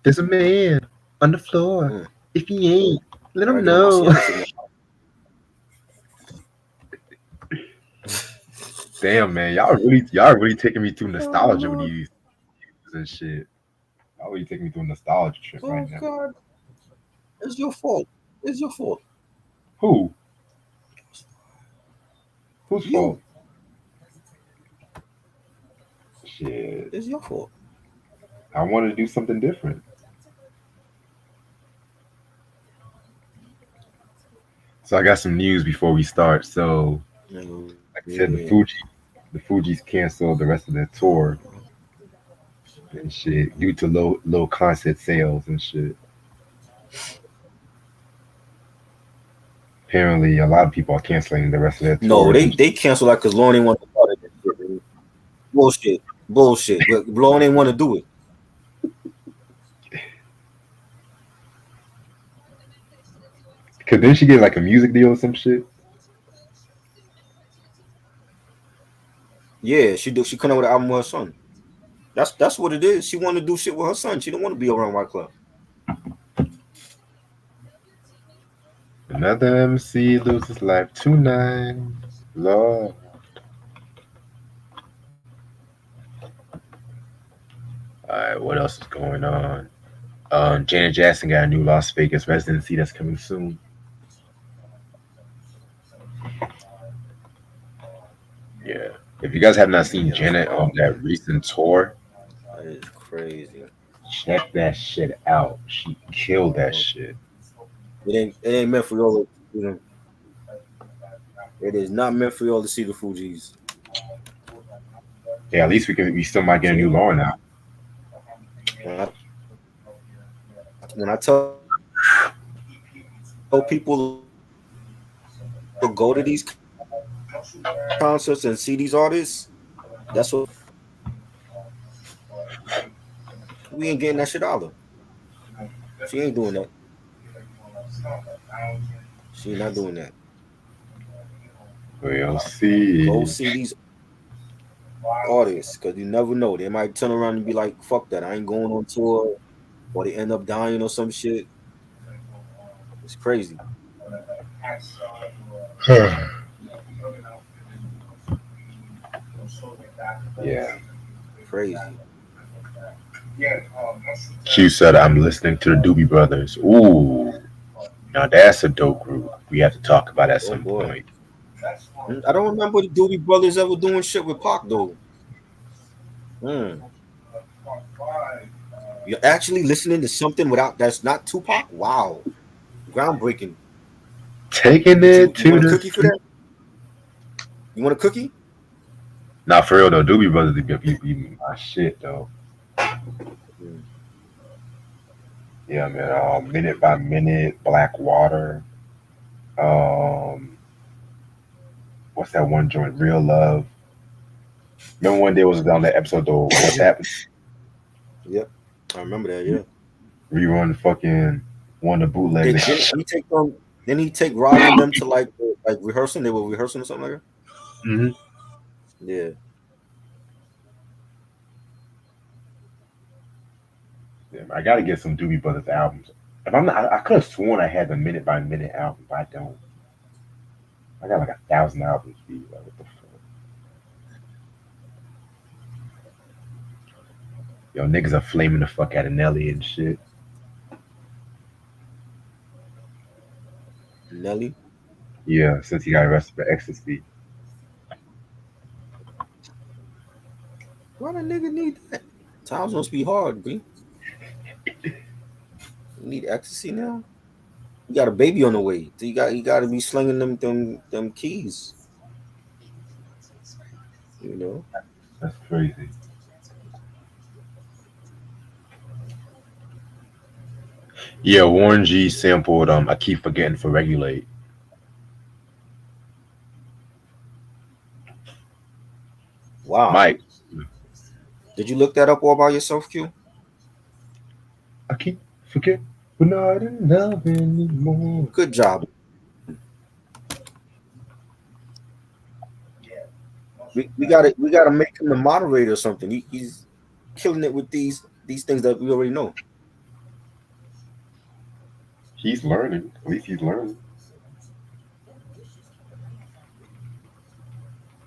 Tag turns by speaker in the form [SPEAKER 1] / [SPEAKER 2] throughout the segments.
[SPEAKER 1] There's a man on the floor. If he ain't, let
[SPEAKER 2] Gotta
[SPEAKER 1] him
[SPEAKER 2] get on my
[SPEAKER 1] know.
[SPEAKER 2] Sienna signal.
[SPEAKER 1] Damn, man, y'all really taking me through nostalgia with these and shit. Y'all really taking me through a nostalgia trip right
[SPEAKER 2] Oh
[SPEAKER 1] now.
[SPEAKER 2] God, it's your fault. It's your fault.
[SPEAKER 1] Who? Whose
[SPEAKER 2] You.
[SPEAKER 1] fault? Shit.
[SPEAKER 2] It's your fault.
[SPEAKER 1] I wanted to do something different. So I got some news before we start. So, like I said,
[SPEAKER 2] Yeah.
[SPEAKER 1] the Fuji's canceled the rest of their tour and shit due to low concert sales and shit. Apparently, a lot of people are canceling the rest of their
[SPEAKER 2] No,
[SPEAKER 1] tours.
[SPEAKER 2] they canceled that because Lauren ain't want to do it. Bullshit. Bullshit. But Lauren ain't want to do it.
[SPEAKER 1] Cause then she get like a music deal or some shit.
[SPEAKER 2] Yeah, she come out with an album with her son. That's what it is. She want to do shit with her son. She don't want to be around White Club.
[SPEAKER 1] Another MC loses life tonight. Lord. All right, what else is going on? Janet Jackson got a new Las Vegas residency that's coming soon. Yeah. If you guys have not seen Janet on that recent tour,
[SPEAKER 2] That is crazy.
[SPEAKER 1] check that shit out. She killed that shit.
[SPEAKER 2] It ain't meant for y'all. It is not meant for y'all to see the Fugees.
[SPEAKER 1] Yeah, at least we still might get a new
[SPEAKER 2] See,
[SPEAKER 1] Lauren out.
[SPEAKER 2] when I tell people to go to these concerts and see these artists, that's what we ain't getting that shit either. She ain't doing that. She not doing that.
[SPEAKER 1] We'll see.
[SPEAKER 2] Go see these artists because you never know. They might turn around and be like, "Fuck that! I ain't going on tour," or they end up dying or some shit. It's crazy.
[SPEAKER 1] Yeah.
[SPEAKER 2] Crazy.
[SPEAKER 1] She said, I'm listening to the Doobie Brothers. Ooh, now that's a dope group. We have to talk about at
[SPEAKER 2] Oh
[SPEAKER 1] some
[SPEAKER 2] boy.
[SPEAKER 1] point.
[SPEAKER 2] I don't remember the Doobie Brothers ever doing shit with Pac though. Hmm. You're actually listening to something without that's not Tupac? Wow. Groundbreaking.
[SPEAKER 1] Taking
[SPEAKER 2] But
[SPEAKER 1] it
[SPEAKER 2] you
[SPEAKER 1] to
[SPEAKER 2] want a
[SPEAKER 1] the
[SPEAKER 2] cookie for
[SPEAKER 1] street.
[SPEAKER 2] that? You want a cookie?
[SPEAKER 1] Not for real though. Doobie Brothers be my shit though.
[SPEAKER 2] Hmm.
[SPEAKER 1] Yeah, man. Minute by minute, Black Water. Um, what's that one joint? Real Love. Remember one day was on that episode though. What's happening?
[SPEAKER 2] Yep. I remember that, yeah.
[SPEAKER 1] Rerun fucking one of the bootlegs.
[SPEAKER 2] Didn't he take didn't he take Roddy and them to like rehearsing? They were rehearsing or something like that?
[SPEAKER 1] hmm
[SPEAKER 2] Yeah.
[SPEAKER 1] Yeah, I gotta get some Doobie Brothers albums. If I'm not, I could have sworn I had the minute by minute album, but I don't. I got like 1,000 albums. Be like, what the fuck? Yo, niggas are flaming the fuck out of Nelly and shit.
[SPEAKER 2] Nelly.
[SPEAKER 1] Yeah, since he got arrested for ecstasy.
[SPEAKER 2] Why the nigga need that? Times must be hard, B. You need ecstasy now? You got a baby on the way. So you got to be slinging them keys. You know.
[SPEAKER 1] That's crazy. Yeah, Warren G sampled I Keep Forgetting for Regulate.
[SPEAKER 2] Wow.
[SPEAKER 1] Mike,
[SPEAKER 2] Did you look that up all by yourself, Q?
[SPEAKER 1] I keep forget we're not in love anymore.
[SPEAKER 2] Good job. We gotta make him the moderator or something. He's killing it with these things that we already know.
[SPEAKER 1] He's learning. At least he's learning.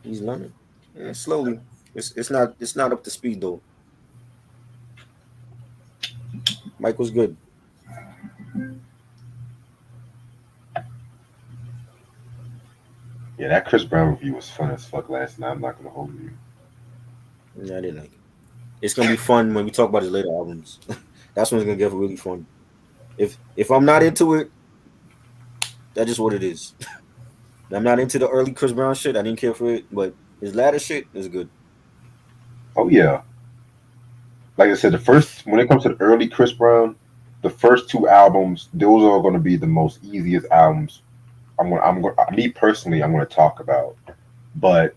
[SPEAKER 2] He's learning. Yeah, slowly. It's not up to speed though. Mike was good.
[SPEAKER 1] Yeah, that Chris Brown review was fun as fuck last night. I'm not gonna hold you.
[SPEAKER 2] Yeah, I didn't like it. It's gonna be fun when we talk about his later albums. That's when it's gonna get really fun. If I'm not into it, that's just what it is. I'm not into the early Chris Brown shit. I didn't care for it, but his latter shit is good.
[SPEAKER 1] Oh yeah, like I said, the first when it comes to the early Chris Brown, the first two albums, those are going to be the most easiest albums. Me personally, I'm going to talk about. But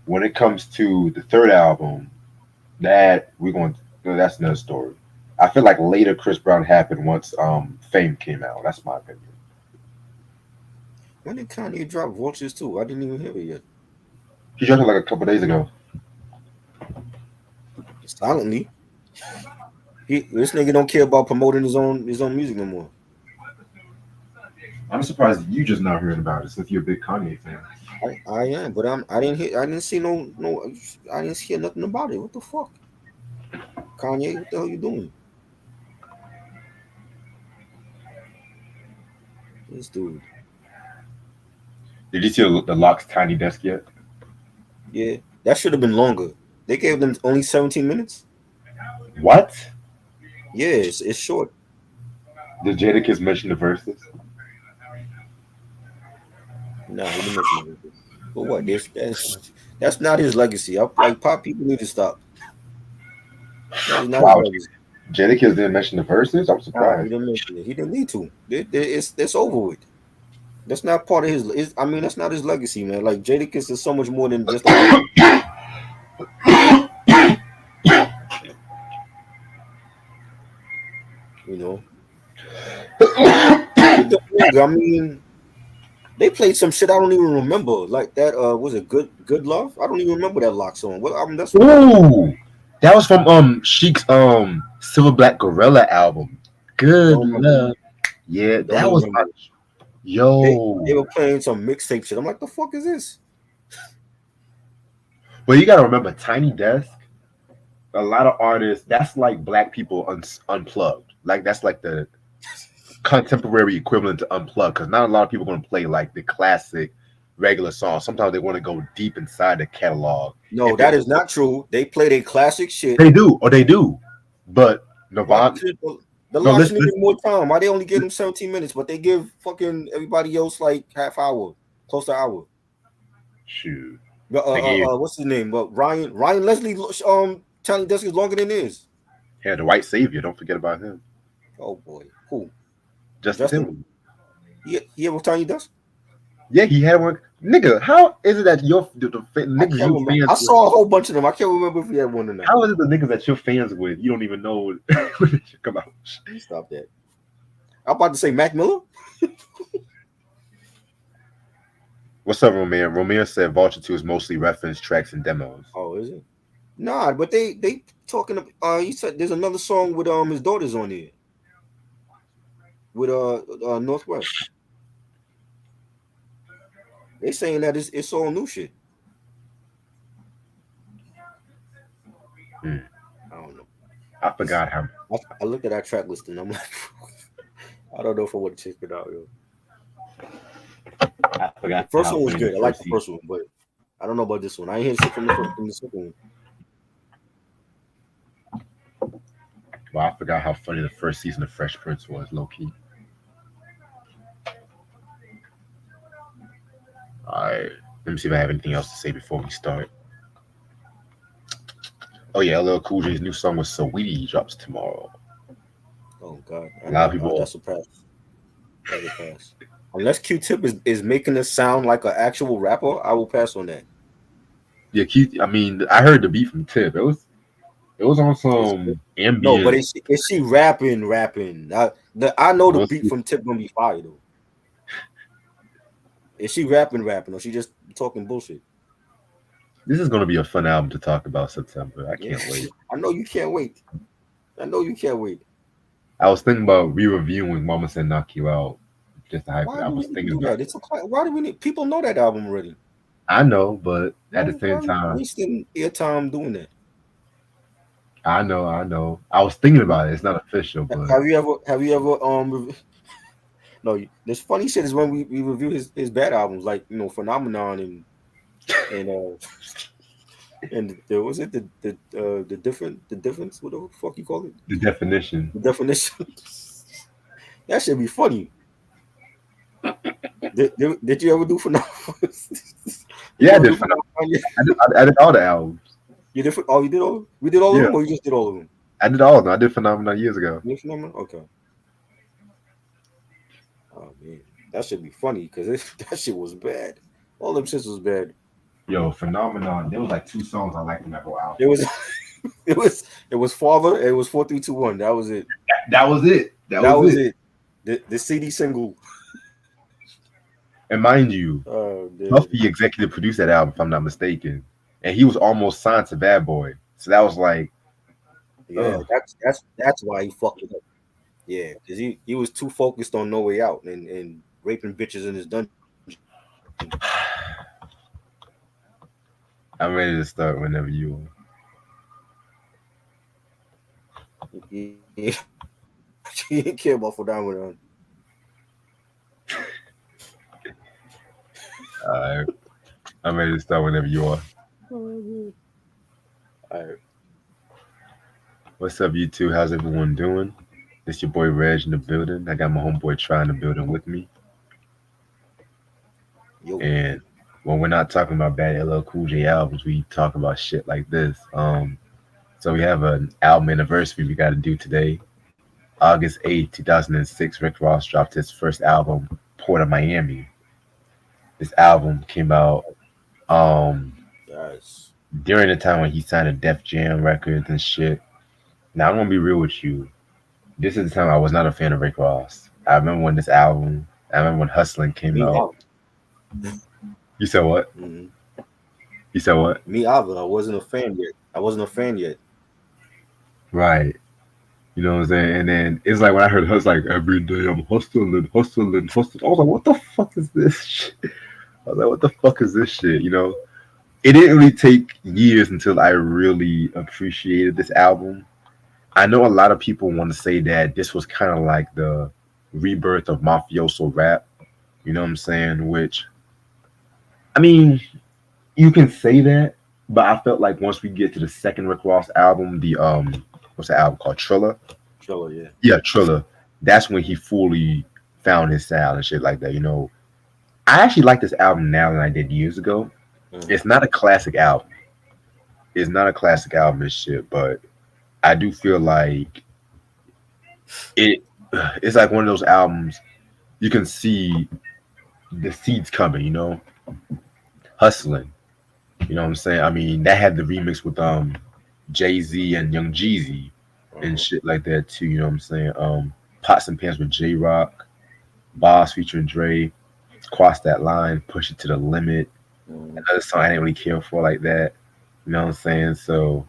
[SPEAKER 1] when it comes to the third album, that we're going, that's another story. I feel like later Chris Brown happened once Fame came out. That's my opinion.
[SPEAKER 2] When did Kanye drop Vultures too? I didn't even hear it yet.
[SPEAKER 1] He dropped it like a couple days ago.
[SPEAKER 2] Silently. This nigga don't care about promoting his own music no more.
[SPEAKER 1] I'm surprised you just not hearing about it since you're a big Kanye fan.
[SPEAKER 2] I am, but I didn't see no I didn't hear nothing about it. What the fuck? Kanye, what the hell you doing? This dude.
[SPEAKER 1] Did you see the Locks Tiny Desk yet?
[SPEAKER 2] Yeah. That should have been longer. They gave them only 17 minutes.
[SPEAKER 1] What?
[SPEAKER 2] Yeah, it's short.
[SPEAKER 1] Did Jadakiss mention the verses?
[SPEAKER 2] Nah, he didn't mention it. But what? That's not his legacy. Like pop people need to stop. That is not his
[SPEAKER 1] Wow,
[SPEAKER 2] legacy.
[SPEAKER 1] Jadakiss didn't mention the verses. I'm
[SPEAKER 2] Nah, he
[SPEAKER 1] surprised.
[SPEAKER 2] didn't mention it. He didn't need to. It's over with. That's not part of his. I mean, that's not his legacy, man. Like Jadakiss is so much more than just a rapper. You know. I mean, they played some shit I don't even remember. Like that. Was it Good Love? I don't even remember that Lock song. What album that's from?
[SPEAKER 1] Ooh, that was from Sheik's Silver Black Gorilla album. Good
[SPEAKER 2] Don't remember.
[SPEAKER 1] love. Yeah,
[SPEAKER 2] Don't
[SPEAKER 1] that
[SPEAKER 2] even
[SPEAKER 1] was
[SPEAKER 2] remember. They
[SPEAKER 1] yo.
[SPEAKER 2] were playing some mixtape shit. I'm like, the fuck is this?
[SPEAKER 1] Well, you gotta remember, Tiny Desk. A lot of artists. That's like black people unplugged. Like that's like the contemporary equivalent to unplugged. Because not a lot of people are gonna play like the classic regular songs. Sometimes they want to go deep inside the catalog.
[SPEAKER 2] No,
[SPEAKER 1] If they
[SPEAKER 2] that is not true. They played a classic shit.
[SPEAKER 1] they do. But
[SPEAKER 2] Why
[SPEAKER 1] Nirvana.
[SPEAKER 2] the
[SPEAKER 1] No,
[SPEAKER 2] Locks
[SPEAKER 1] listen,
[SPEAKER 2] needed
[SPEAKER 1] listen.
[SPEAKER 2] more time? Why they only give them 17 minutes, but they give fucking everybody else like half hour, close to hour.
[SPEAKER 1] Shoot.
[SPEAKER 2] But
[SPEAKER 1] They gave
[SPEAKER 2] what's his name? But Ryan Leslie Tiny Desk is longer than his.
[SPEAKER 1] the White Savior. Don't forget about him.
[SPEAKER 2] Oh boy, who?
[SPEAKER 1] Justin
[SPEAKER 2] Justin?
[SPEAKER 1] Timberlake.
[SPEAKER 2] He have a Tiny Desk?
[SPEAKER 1] Yeah, he had one. Nigga, how is it that the
[SPEAKER 2] I
[SPEAKER 1] niggas
[SPEAKER 2] can't
[SPEAKER 1] you
[SPEAKER 2] remember.
[SPEAKER 1] fans
[SPEAKER 2] I
[SPEAKER 1] with?
[SPEAKER 2] saw a whole bunch of them. I can't remember if he had one or not.
[SPEAKER 1] How is it the niggas that you're fans with? You don't even know when they should come out.
[SPEAKER 2] Stop that. I'm about to say Mac Miller.
[SPEAKER 1] What's up, Romeo? Romeo said Vulture 2 is mostly reference tracks and demos.
[SPEAKER 2] Oh, is it? Nah, but they talking. He said there's another song with his daughters on there with Northwest. They saying that it's all new shit.
[SPEAKER 1] Hmm.
[SPEAKER 2] I don't know.
[SPEAKER 1] I forgot how.
[SPEAKER 2] I looked at that track list and I'm like, I don't know if I want to check it out. Yo.
[SPEAKER 1] I forgot.
[SPEAKER 2] The first
[SPEAKER 1] how
[SPEAKER 2] one was
[SPEAKER 1] funny
[SPEAKER 2] good. I like the first one, but I don't know about this one. I ain't hear shit from the second one.
[SPEAKER 1] Well, I forgot how funny the first season of Fresh Prince was, low key. All right, let me see if I have anything else to say before we start. Oh yeah, LL Cool J's new song with Saweetie drops tomorrow.
[SPEAKER 2] Oh God,
[SPEAKER 1] A lot of people.
[SPEAKER 2] that's a pass. That's a pass. Unless Q-Tip is making us sound like an actual rapper, I will pass on that.
[SPEAKER 1] Yeah, I mean, I heard the beat from Tip. It was on some
[SPEAKER 2] No, but
[SPEAKER 1] ambient.
[SPEAKER 2] is she rapping? I know the
[SPEAKER 1] We'll
[SPEAKER 2] beat
[SPEAKER 1] see.
[SPEAKER 2] from Tip gonna be fire though. Is she rapping, or she just talking bullshit?
[SPEAKER 1] This is going to be a fun album to talk about September. I
[SPEAKER 2] Yeah.
[SPEAKER 1] can't wait.
[SPEAKER 2] I know you can't wait. I know you can't wait.
[SPEAKER 1] I was thinking about re-reviewing Mama Said Knock You Out just to hype it.
[SPEAKER 2] Why
[SPEAKER 1] I
[SPEAKER 2] do we
[SPEAKER 1] was
[SPEAKER 2] need to
[SPEAKER 1] thinking
[SPEAKER 2] do
[SPEAKER 1] about
[SPEAKER 2] that?
[SPEAKER 1] it.
[SPEAKER 2] Why do we need? People know that album already.
[SPEAKER 1] I know, but at the
[SPEAKER 2] Why
[SPEAKER 1] same
[SPEAKER 2] are we
[SPEAKER 1] time,
[SPEAKER 2] wasting airtime doing that?
[SPEAKER 1] I know. I was thinking about it. It's not official, but
[SPEAKER 2] Have you ever no, this funny shit is when we review his bad albums like Phenomenon and there was it the difference, what the fuck you call it,
[SPEAKER 1] the definition.
[SPEAKER 2] the definition. That should be funny. Did you ever do Phenomenon? Did
[SPEAKER 1] Yeah,
[SPEAKER 2] you
[SPEAKER 1] I
[SPEAKER 2] ever
[SPEAKER 1] did.
[SPEAKER 2] do Phenomenon?
[SPEAKER 1] I did all the albums.
[SPEAKER 2] You did oh you did all we did all of
[SPEAKER 1] Yeah,
[SPEAKER 2] them, or you just did all of them?
[SPEAKER 1] I did all of them. I did Phenomenon years ago.
[SPEAKER 2] You did Phenomenon? Okay. Oh man, that should be funny because that shit was bad. All them shits was bad.
[SPEAKER 1] Yo, Phenomenon. There was like two songs I liked on that whole
[SPEAKER 2] It
[SPEAKER 1] album.
[SPEAKER 2] was it was Father. It was 4 3 2 1. That was it.
[SPEAKER 1] That was it. That
[SPEAKER 2] That
[SPEAKER 1] was
[SPEAKER 2] was
[SPEAKER 1] it.
[SPEAKER 2] it. The CD single.
[SPEAKER 1] And mind you,
[SPEAKER 2] The
[SPEAKER 1] Puffy executive produced that album, if I'm not mistaken, and he was almost signed to Bad Boy. So that was like,
[SPEAKER 2] Yeah,
[SPEAKER 1] oh,
[SPEAKER 2] that's why he fucked it up. Yeah, because he was too focused on No Way Out and raping bitches in his dungeon.
[SPEAKER 1] I'm ready to start whenever you are.
[SPEAKER 2] He he didn't care about Phenomenon.
[SPEAKER 1] Alright, I'm ready to start whenever you are.
[SPEAKER 2] All right,
[SPEAKER 1] What's up, you two? How's everyone doing? This your boy Reg in the building. I got my homeboy Try in the building with me.
[SPEAKER 2] yo,
[SPEAKER 1] And when we're not talking about bad LL Cool J albums, we talk about shit like this. So we have an album anniversary we got to do today. August 8th, 2006, Rick Ross dropped his first album, Port of Miami. This album came out um,
[SPEAKER 2] guys.
[SPEAKER 1] during the time when he signed to Def Jam Records and shit. Now, I'm going to be real with you. This is the time I was not a fan of Rick Ross. I remember when Hustling came
[SPEAKER 2] Me
[SPEAKER 1] out.
[SPEAKER 2] either.
[SPEAKER 1] You said what?
[SPEAKER 2] Mhm.
[SPEAKER 1] You said what?
[SPEAKER 2] Me either. I wasn't a fan yet. I wasn't a fan yet.
[SPEAKER 1] Right. You know what I'm saying? And then it's like when I heard Hustling, like, every day I'm hustling, hustling, hustling. I was like, what the fuck is this shit? I was like, what the fuck is this shit? You know? It didn't really take years until I really appreciated this album. I know a lot of people want to say that this was kind of like the rebirth of mafioso rap. You know what I'm saying? Which, I mean, you can say that, but I felt like once we get to the second Rick Ross album, the what's the album called? Triller?
[SPEAKER 2] Triller, yeah.
[SPEAKER 1] Yeah, Triller. That's when he fully found his style and shit like that. You know, I actually like this album now than I did years ago.
[SPEAKER 2] Mhm.
[SPEAKER 1] It's not a classic album. It's not a classic album and shit, but I do feel like it. It's like one of those albums you can see the seeds coming. You know, hustling. You know what I'm saying? I mean, that had the remix with Jay Z and Young Jeezy and
[SPEAKER 2] Uh-huh.
[SPEAKER 1] shit like that too. You know what I'm saying? Pots and Pans with J Rock, Boss featuring Dre, Cross That Line, Push It to the Limit.
[SPEAKER 2] Mhm.
[SPEAKER 1] Another song I didn't really care for like that. You know what I'm saying? So,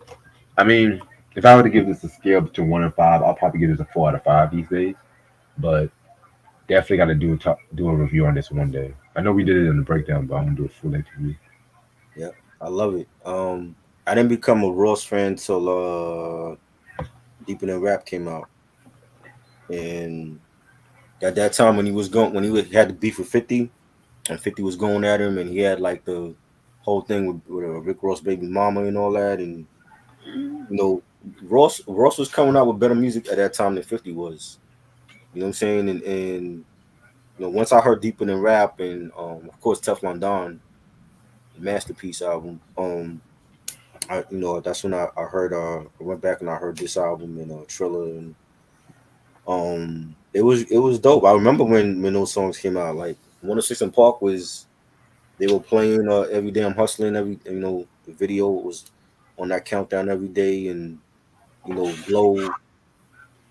[SPEAKER 1] I mean, if I were to give this a scale between 1 and 5, I'll probably give this a 4 out of 5 these days. But definitely got to do a review on this one day. I know we did it in the breakdown, but I'm gonna do a full interview.
[SPEAKER 2] Yep, I love it. I didn't become a Ross fan till Deeper Than Rap came out, and at that time when had the beef with 50, and 50 was going at him, and he had like the whole thing with Rick Ross baby mama and all that, and you know Ross was coming out with better music at that time than 50 was. You know what I'm saying? And once I heard Deeper Than Rap and of course Teflon Don, the Masterpiece album, that's when I heard I went back and I heard this album and Triller, and it was dope. I remember when those songs came out, like 106 in Park was they were playing every day I'm hustling, the video was on that countdown every day, and Glow,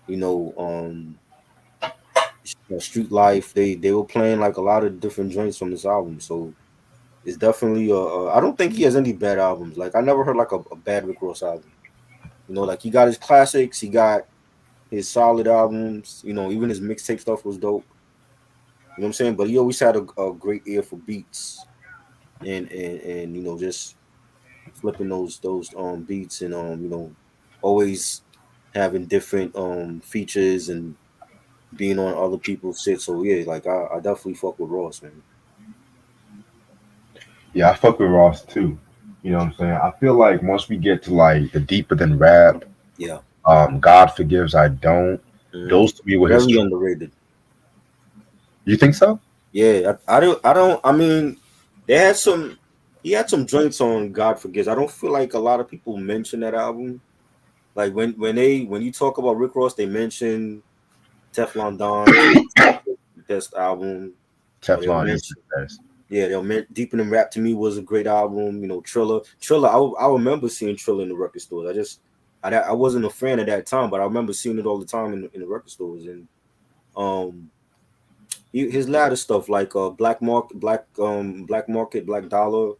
[SPEAKER 2] you know um Street Life, they were playing like a lot of different joints from this album. So it's definitely I don't think he has any bad albums. Like I never heard like a bad Rick Ross album. Like he got his classics, he got his solid albums. You know, even his mixtape stuff was dope. You know what I'm saying? But he always had a great ear for beats and you know just flipping those beats and you know always having different features and being on other people's shit. So yeah, like I definitely fuck with Ross, man.
[SPEAKER 1] Yeah, I fuck with Ross too. You know what I'm saying? I feel like once we get to like the deeper than rap,
[SPEAKER 2] Yeah.
[SPEAKER 1] God forgives, I don't.
[SPEAKER 2] Hmm.
[SPEAKER 1] Those to me were his.
[SPEAKER 2] Very underrated.
[SPEAKER 1] You think so?
[SPEAKER 2] Yeah, I don't. I mean, they had some. He had some joints on God Forgives. I don't feel like a lot of people mention that album. Like when you talk about Rick Ross, they mention Teflon Don to me is like the best album. Or they'll
[SPEAKER 1] Teflon is the
[SPEAKER 2] mention
[SPEAKER 1] best.
[SPEAKER 2] yeah, they'll Deeper Than Rap to me was a great album. You know, Triller. I remember seeing Triller in the record stores. I wasn't a fan at that time, but I remember seeing it all the time in the record stores. And um, his latter stuff like Black Market, Black Dollar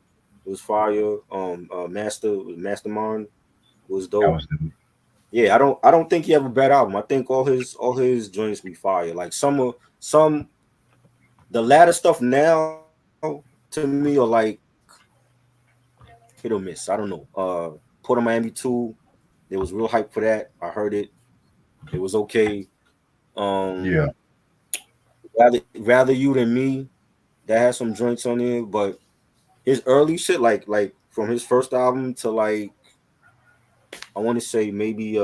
[SPEAKER 2] was fire. Mastermind was
[SPEAKER 1] That
[SPEAKER 2] dope.
[SPEAKER 1] was the,
[SPEAKER 2] Yeah, I don't think he have a bad album. I think all his joints be fire. Like some the latter stuff now to me are like hit or miss. I don't know. Port of Miami 2, there was real hype for that. I heard it. It was okay.
[SPEAKER 1] yeah.
[SPEAKER 2] Um rather you than me, that has some joints on there, but his early shit, like from his first album to like I want to say maybe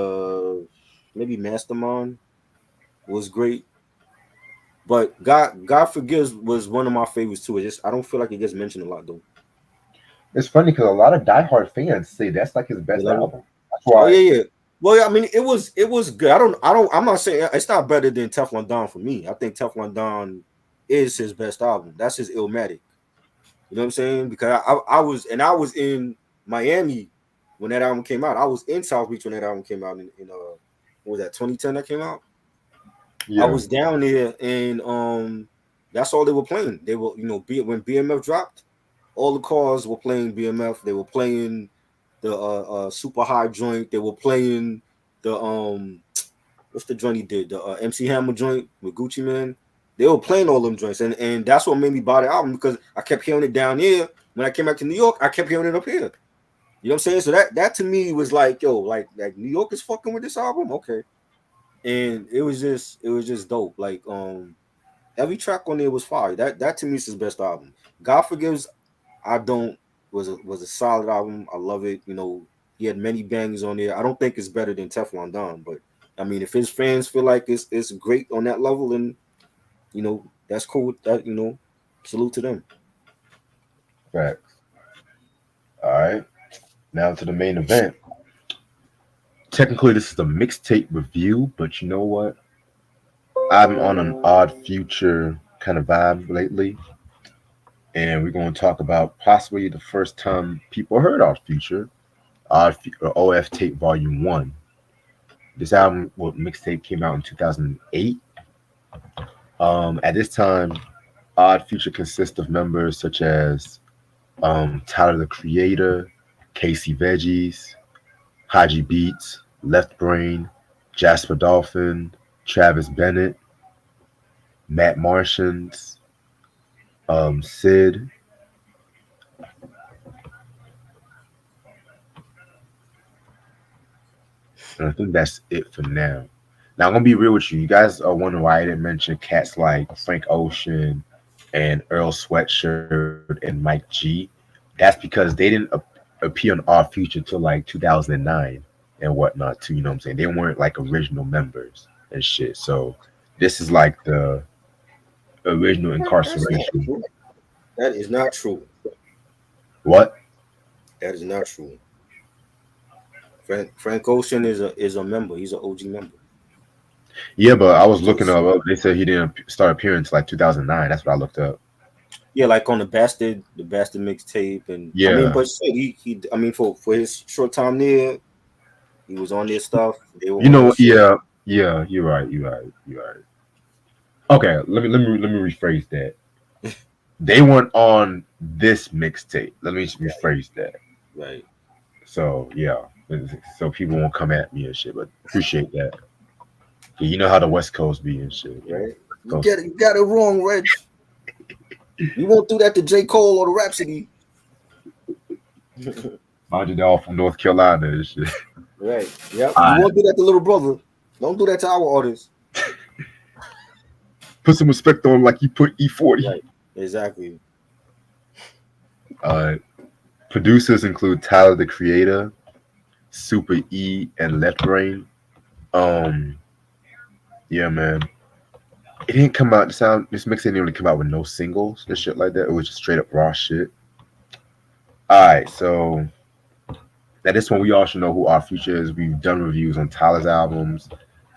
[SPEAKER 2] Mastermind was great. But God Forgives was one of my favorites too. It just I don't feel like it gets mentioned a lot though.
[SPEAKER 1] It's funny because a lot of diehard fans say that's like his
[SPEAKER 2] You
[SPEAKER 1] best
[SPEAKER 2] love it?
[SPEAKER 1] album. That's
[SPEAKER 2] Oh
[SPEAKER 1] why.
[SPEAKER 2] yeah, yeah. Well, yeah, I mean, it was good. I'm not saying it's not better than Teflon Don for me. I think Teflon Don is his best album. That's his Illmatic. You know what I'm saying? Because I was in Miami when that album came out. I was in South Beach when that album came out in what was that 2010 that came out? I
[SPEAKER 1] Yeah,
[SPEAKER 2] was down there and that's all they were playing. They were when BMF dropped, all the cars were playing BMF. They were playing the super high joint. They were playing the what's the joint he did? The MC Hammer joint with Gucci Man. They were playing all them joints, and that's what made me buy the album because I kept hearing it down here. When I came back to New York, I kept hearing it up here. You know what I'm saying? So that to me was like, yo, like New York is fucking with this album, okay? And it was just dope. Like every track on there was fire. That to me is his best album. God Forgives, I don't was a solid album. I love it. You know, he had many bangers on there. I don't think it's better than Teflon Don, but I mean, if his fans feel like it's great on that level, then that's cool. That salute to them.
[SPEAKER 1] facts. All right, now to the main event. Technically, this is a mixtape review, but you know what? I'm on an odd future kind of vibe lately, and we're going to talk about possibly the first time people heard Odd Future, or OF Tape Volume 1. This album, well, mixtape came out in 2008. At this time, Odd Future consists of members such as Tyler the Creator, Casey Veggies, Haji Beats, Left Brain, Jasper Dolphin, Travis Bennett, Matt Martians, Sid. And I think that's it for now. Now I'm gonna be real with you. You guys are wondering why I didn't mention cats like Frank Ocean and Earl Sweatshirt and Mike G. That's because they didn't appear on Our Future till like 2009 and whatnot too. You know what I'm saying? They weren't like original members and shit. So this is like the original
[SPEAKER 2] That's not
[SPEAKER 1] incarceration.
[SPEAKER 2] true. That is not true.
[SPEAKER 1] What?
[SPEAKER 2] That is not true. Frank Ocean is a member. He's an OG member.
[SPEAKER 1] Yeah, but I was
[SPEAKER 2] He
[SPEAKER 1] looking
[SPEAKER 2] just
[SPEAKER 1] up. They said he didn't start appearing until like 2009. That's what I looked up.
[SPEAKER 2] yeah, like on the Bastard mixtape, and I mean,
[SPEAKER 1] Yeah.
[SPEAKER 2] but shit, he I mean, for his short time there, he was on their stuff. They were
[SPEAKER 1] You
[SPEAKER 2] on
[SPEAKER 1] know,
[SPEAKER 2] his shit.
[SPEAKER 1] yeah, yeah, you're right, you're right, you're right. Okay, let me rephrase that. They weren't on this mixtape. Let me
[SPEAKER 2] Right,
[SPEAKER 1] rephrase that.
[SPEAKER 2] right.
[SPEAKER 1] So yeah, so people won't come at me and shit. But appreciate that. Yeah, you know how the West Coast be and shit. You know,
[SPEAKER 2] right?
[SPEAKER 1] West Coast.
[SPEAKER 2] You got it wrong, Reg. You won't do that to J. Cole or the Rhapsody.
[SPEAKER 1] Mind you, they're all from North Carolina and shit.
[SPEAKER 2] Right. Yep.
[SPEAKER 1] All
[SPEAKER 2] You
[SPEAKER 1] right,
[SPEAKER 2] won't do that to little brother. Don't do that to our artists.
[SPEAKER 1] put some respect on him like you put E40.
[SPEAKER 2] Right. Exactly.
[SPEAKER 1] Uh, Producers include Tyler the Creator, Super E, and Left Brain. Um, yeah, man. It didn't come out. This mix didn't really come out with no singles and shit like that. It was just straight up raw shit. All right, so at this one, we all should know who our future is. We've done reviews on Tyler's albums,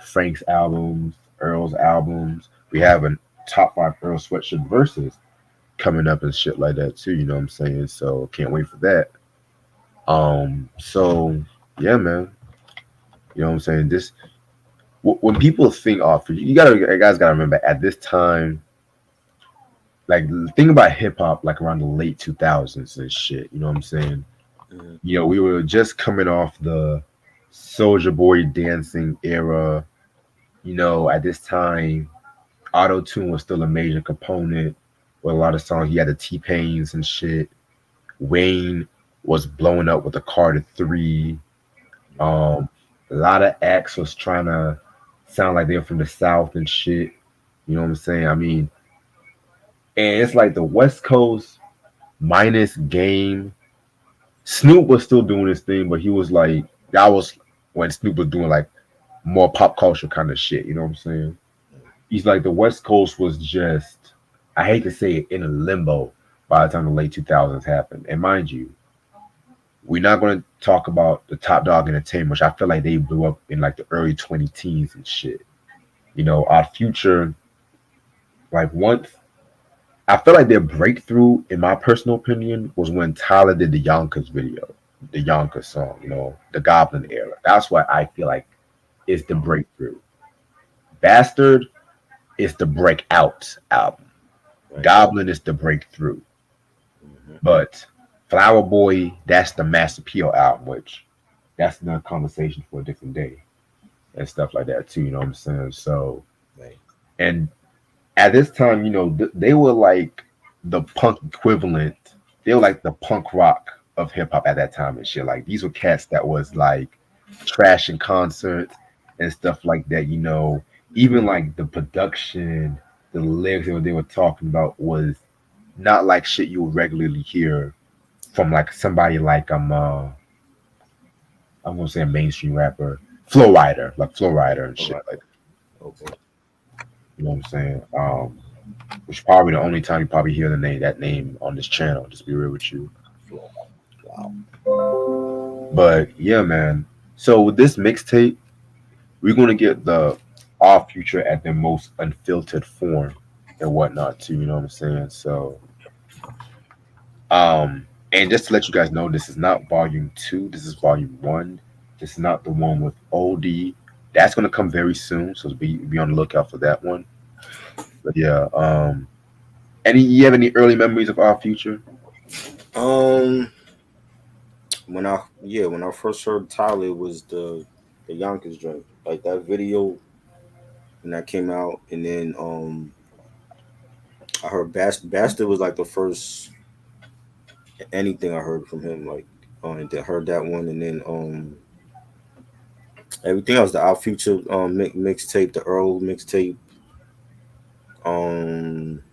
[SPEAKER 1] Frank's albums, Earl's albums. We have a top five Earl Sweatshirt verses coming up and shit like that too. You know what I'm saying? So can't wait for that. So yeah, man. You know what I'm saying? This when people think off, you guys gotta remember at this time, like think about hip hop, like around the late 2000s and shit. You know what I'm saying?
[SPEAKER 2] Mhm.
[SPEAKER 1] You know, we were just coming off the Soldier Boy dancing era. You know, at this time, auto tune was still a major component with a lot of songs. You had the T Pains and shit. Wayne was blowing up with the Carter Three. Um, a lot of acts was trying to sound like they're from the South and shit. You know what I'm saying? I mean, and it's like the West Coast minus Game. Snoop was still doing his thing, but he was like that was when Snoop was doing like more pop culture kind of shit. You know what I'm saying? He's like the West Coast was just I hate to say it in a limbo by the time the late 2000s happened. And mind you, we're not going to talk about the Top Dog Entertainment, which I feel like they blew up in like the early 20 teens and shit. You know, our future, like once I feel like their breakthrough, in my personal opinion, was when Tyler did the Yonkers video, the Yonkers song, you know, the Goblin era. That's what I feel like is the breakthrough. Bastard is the breakout album.
[SPEAKER 2] Right.
[SPEAKER 1] Goblin is the breakthrough.
[SPEAKER 2] Mhm.
[SPEAKER 1] But Flower Boy, that's the Mass Appeal album, which that's another conversation for a different day and stuff like that too. You know what I'm saying? So,
[SPEAKER 2] Right.
[SPEAKER 1] and at this time, you know, they were like the punk equivalent. They were like the punk rock of hip hop at that time and shit. Like these were cats that was like trashing concerts and stuff like that. You know, even like the production, the lyrics that they were talking about was not like shit you would regularly hear from like somebody like I'm gonna say a mainstream rapper, Flow Rider, like Flow Rider and
[SPEAKER 2] All
[SPEAKER 1] shit
[SPEAKER 2] right.
[SPEAKER 1] like
[SPEAKER 2] Okay.
[SPEAKER 1] you know what I'm saying. Which is probably the only time you probably hear that name on this channel. Just be real with you.
[SPEAKER 2] Flow. Wow.
[SPEAKER 1] But yeah, man. So with this mixtape, we're gonna get the our future at their most unfiltered form and whatnot too. You know what I'm saying? So and just to let you guys know, this is not volume two. This is volume one. This is not the one with OD. That's gonna come very soon. So be on the lookout for that one. But yeah, any you have any early memories of our future?
[SPEAKER 2] Um, when I first heard Tyler, it was the Yonkers joint, like that video when that came out, and then I heard Bastard was like the first anything I heard from him, like and then heard that one, and then everything else, the Our Future mixtape, the Earl mixtape. Um,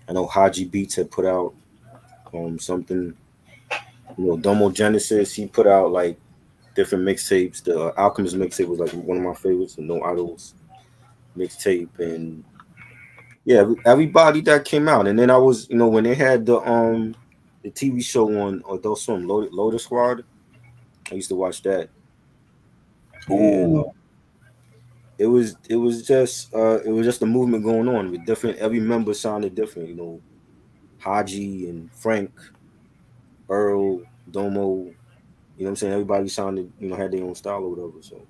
[SPEAKER 2] I know Haji Beats had put out something. Domo Genesis, he put out like different mixtapes. The Alchemist mixtape was like one of my favorites. The No Idols mixtape, and yeah, everybody that came out. And then I was, when they had the TV show on Adult Swim, Lotus Squad. I used to watch that, and
[SPEAKER 1] Ooh,
[SPEAKER 2] it was just a movement going on with different. Every member sounded different. Haji and Frank, Earl, Domo. You know what I'm saying? Everybody sounded, had their own style or whatever. So,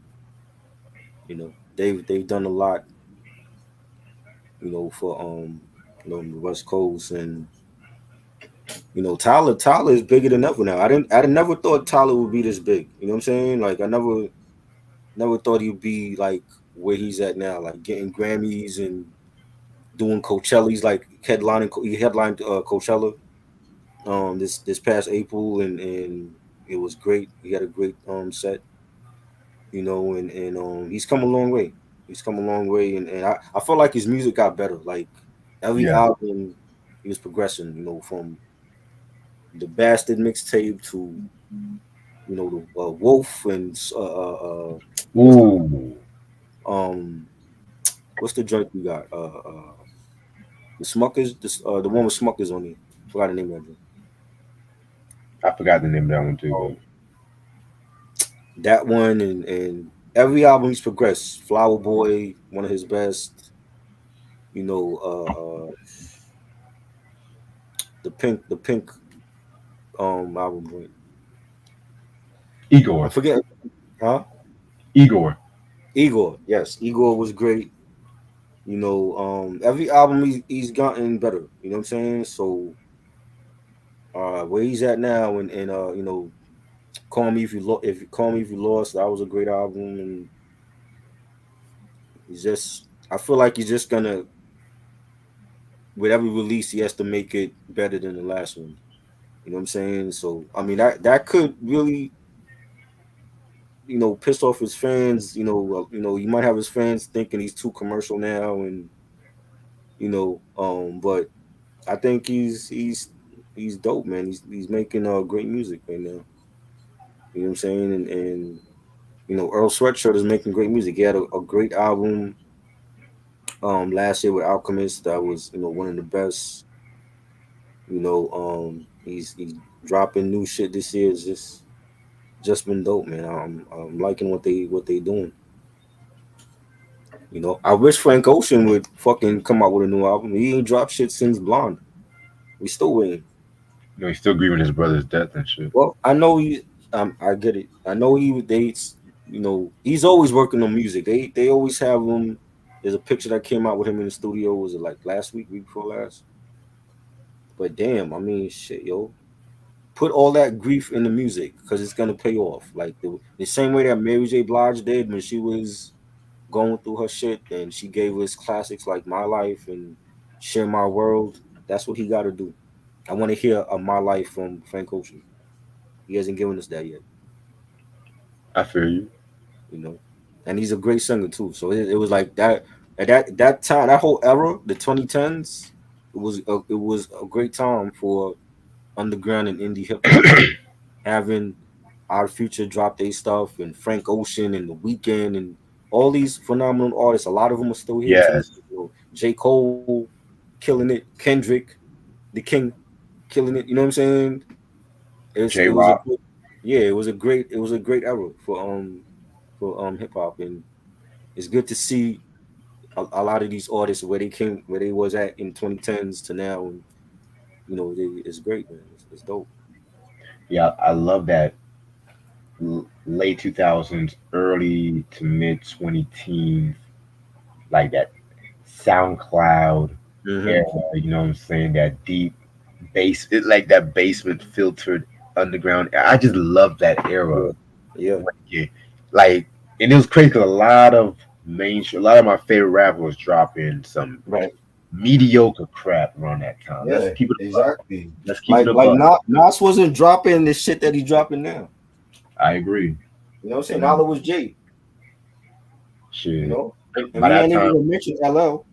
[SPEAKER 2] they've done a lot, for the West Coast, and Tyler is bigger than ever now. I never thought Tyler would be this big. You know what I'm saying? Like I never thought he'd be like where he's at now, like getting Grammys and doing Coachella. Like headlining, he headlined Coachella this past April, and it was great. He had a great set, and he's come a long way. He's come a long way, and I felt like his music got better. Like every
[SPEAKER 1] Yeah.
[SPEAKER 2] album, he was progressing. From the Bastard mixtape to the Wolf and what's the
[SPEAKER 1] Ooh,
[SPEAKER 2] um what's the joint we got? The Smuckers, the one with Smuckers on it. Forgot the name of it.
[SPEAKER 1] I forgot the name of that one too,
[SPEAKER 2] Um,
[SPEAKER 1] but
[SPEAKER 2] that one and every album he's progressed. Flower Boy, one of his best. You know, the pink album joint. I'm
[SPEAKER 1] Igor,
[SPEAKER 2] forgetting, huh?
[SPEAKER 1] Igor.
[SPEAKER 2] Igor, yes, Igor was great. Every album he's gotten better. You know what I'm saying? So where he's at now, and call me if you call me if you lost, that was a great album, and he's just I feel like he's just gonna with every release he has to make it better than the last one. You know what I'm saying? So I mean that could really piss off his fans. You might have his fans thinking he's too commercial now, and but I think he's dope, man. He's making great music right now. You know what I'm saying? And Earl Sweatshirt is making great music. He had a great album last year with Alchemist that was one of the best. He's dropping new shit this year. It's just been dope, man. I'm liking what they doing. I wish Frank Ocean would fucking come out with a new album. He ain't dropped shit since Blonde. We still waiting.
[SPEAKER 1] He's still grieving his brother's death and shit.
[SPEAKER 2] Well, I know I get it. I know he's always working on music. They always have him. There's a picture that came out with him in the studio. Was it like last week before last? But damn, I mean, shit, yo, put all that grief in the music because it's gonna pay off. Like the same way that Mary J. Blige did when she was going through her shit, and she gave us classics like My Life and Share My World. That's what he got to do. I want to hear My Life from Frank Ocean. He hasn't given us that yet.
[SPEAKER 1] I feel you.
[SPEAKER 2] you know, and he's a great singer too. So it was like that at that time, that whole era, the 2010s. It was a great time for underground and indie hip hop. Having Our Future drop their stuff, and Frank Ocean and The Weeknd and all these phenomenal artists. A lot of them are still here too.
[SPEAKER 1] Yes,
[SPEAKER 2] J. Cole killing it, Kendrick, the King killing it. You know what I'm saying?
[SPEAKER 1] J
[SPEAKER 2] It was a
[SPEAKER 1] Rock.
[SPEAKER 2] good, yeah, it was a great era for hip hop, and it's good to see a lot of these artists where they was at in 2010s to now, and it's great, man. It's dope.
[SPEAKER 1] Yeah, I love that late 2000s, early to mid 2010s, like that SoundCloud
[SPEAKER 2] Hmm.
[SPEAKER 1] era. You know what I'm saying? That deep like that basement filtered underground. I just love that era.
[SPEAKER 2] Yeah, yeah,
[SPEAKER 1] Yeah, like, and it was crazy 'cause a lot of my favorite rappers was dropping some
[SPEAKER 2] right.
[SPEAKER 1] mediocre crap around that time. Let's
[SPEAKER 2] Yeah,
[SPEAKER 1] keep it a buck.
[SPEAKER 2] exactly.
[SPEAKER 1] Let's keep it
[SPEAKER 2] Like
[SPEAKER 1] a
[SPEAKER 2] like
[SPEAKER 1] buck.
[SPEAKER 2] Nas wasn't dropping the shit that he's dropping now.
[SPEAKER 1] I agree.
[SPEAKER 2] You know what I'm saying? All
[SPEAKER 1] And
[SPEAKER 2] it was Jay. You
[SPEAKER 1] shit.
[SPEAKER 2] know, and
[SPEAKER 1] By
[SPEAKER 2] we
[SPEAKER 1] that
[SPEAKER 2] ain't even
[SPEAKER 1] time,
[SPEAKER 2] gonna mention LL.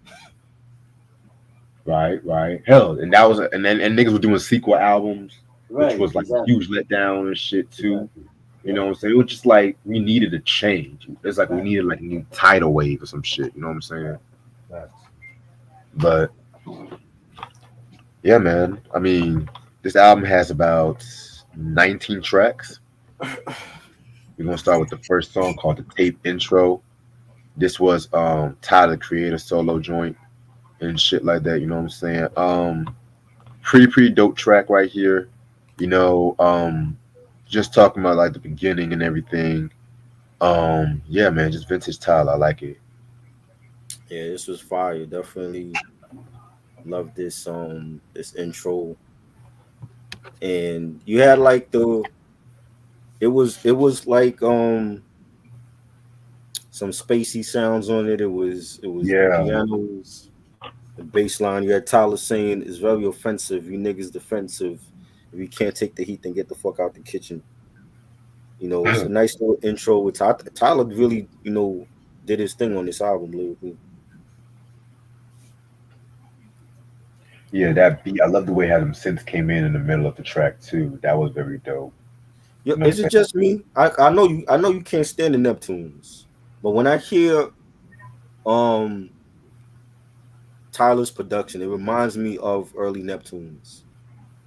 [SPEAKER 1] right. Hell, and that was and niggas were doing sequel albums, which
[SPEAKER 2] Right.
[SPEAKER 1] was like a
[SPEAKER 2] Exactly.
[SPEAKER 1] huge letdown and shit too.
[SPEAKER 2] Exactly.
[SPEAKER 1] You
[SPEAKER 2] Yep.
[SPEAKER 1] know what I'm saying? It was just like we needed a change. It's like we
[SPEAKER 2] Facts.
[SPEAKER 1] needed like a new tidal wave or some shit. You know what I'm saying?
[SPEAKER 2] Facts.
[SPEAKER 1] But yeah, man. I mean, this album has about 19 tracks. We're gonna start with the first song called the Tape Intro. This was Tyler the Creator solo joint and shit like that. You know what I'm saying? Pretty dope track right here. You know, just talking about like the beginning and everything. Yeah, man, just vintage Tyler. I like it.
[SPEAKER 2] Yeah, this was fire. Definitely love this intro, and you had like it was like some spacey sounds on it. It was the
[SPEAKER 1] Yeah.
[SPEAKER 2] pianos, the bass line. You had Tyler saying it's very offensive. You niggas defensive. If you can't take the heat, then get the fuck out the kitchen. It's a nice little intro with Tyler. Really, did his thing on this album lyrically.
[SPEAKER 1] Yeah, that beat. I love the way how them synths came in the middle of the track too. That was very dope.
[SPEAKER 2] Yeah,
[SPEAKER 1] You know what
[SPEAKER 2] is
[SPEAKER 1] I'm
[SPEAKER 2] it
[SPEAKER 1] saying?
[SPEAKER 2] just me? I know you can't stand the Neptunes, but when I hear um Tyler's production, it reminds me of early Neptunes.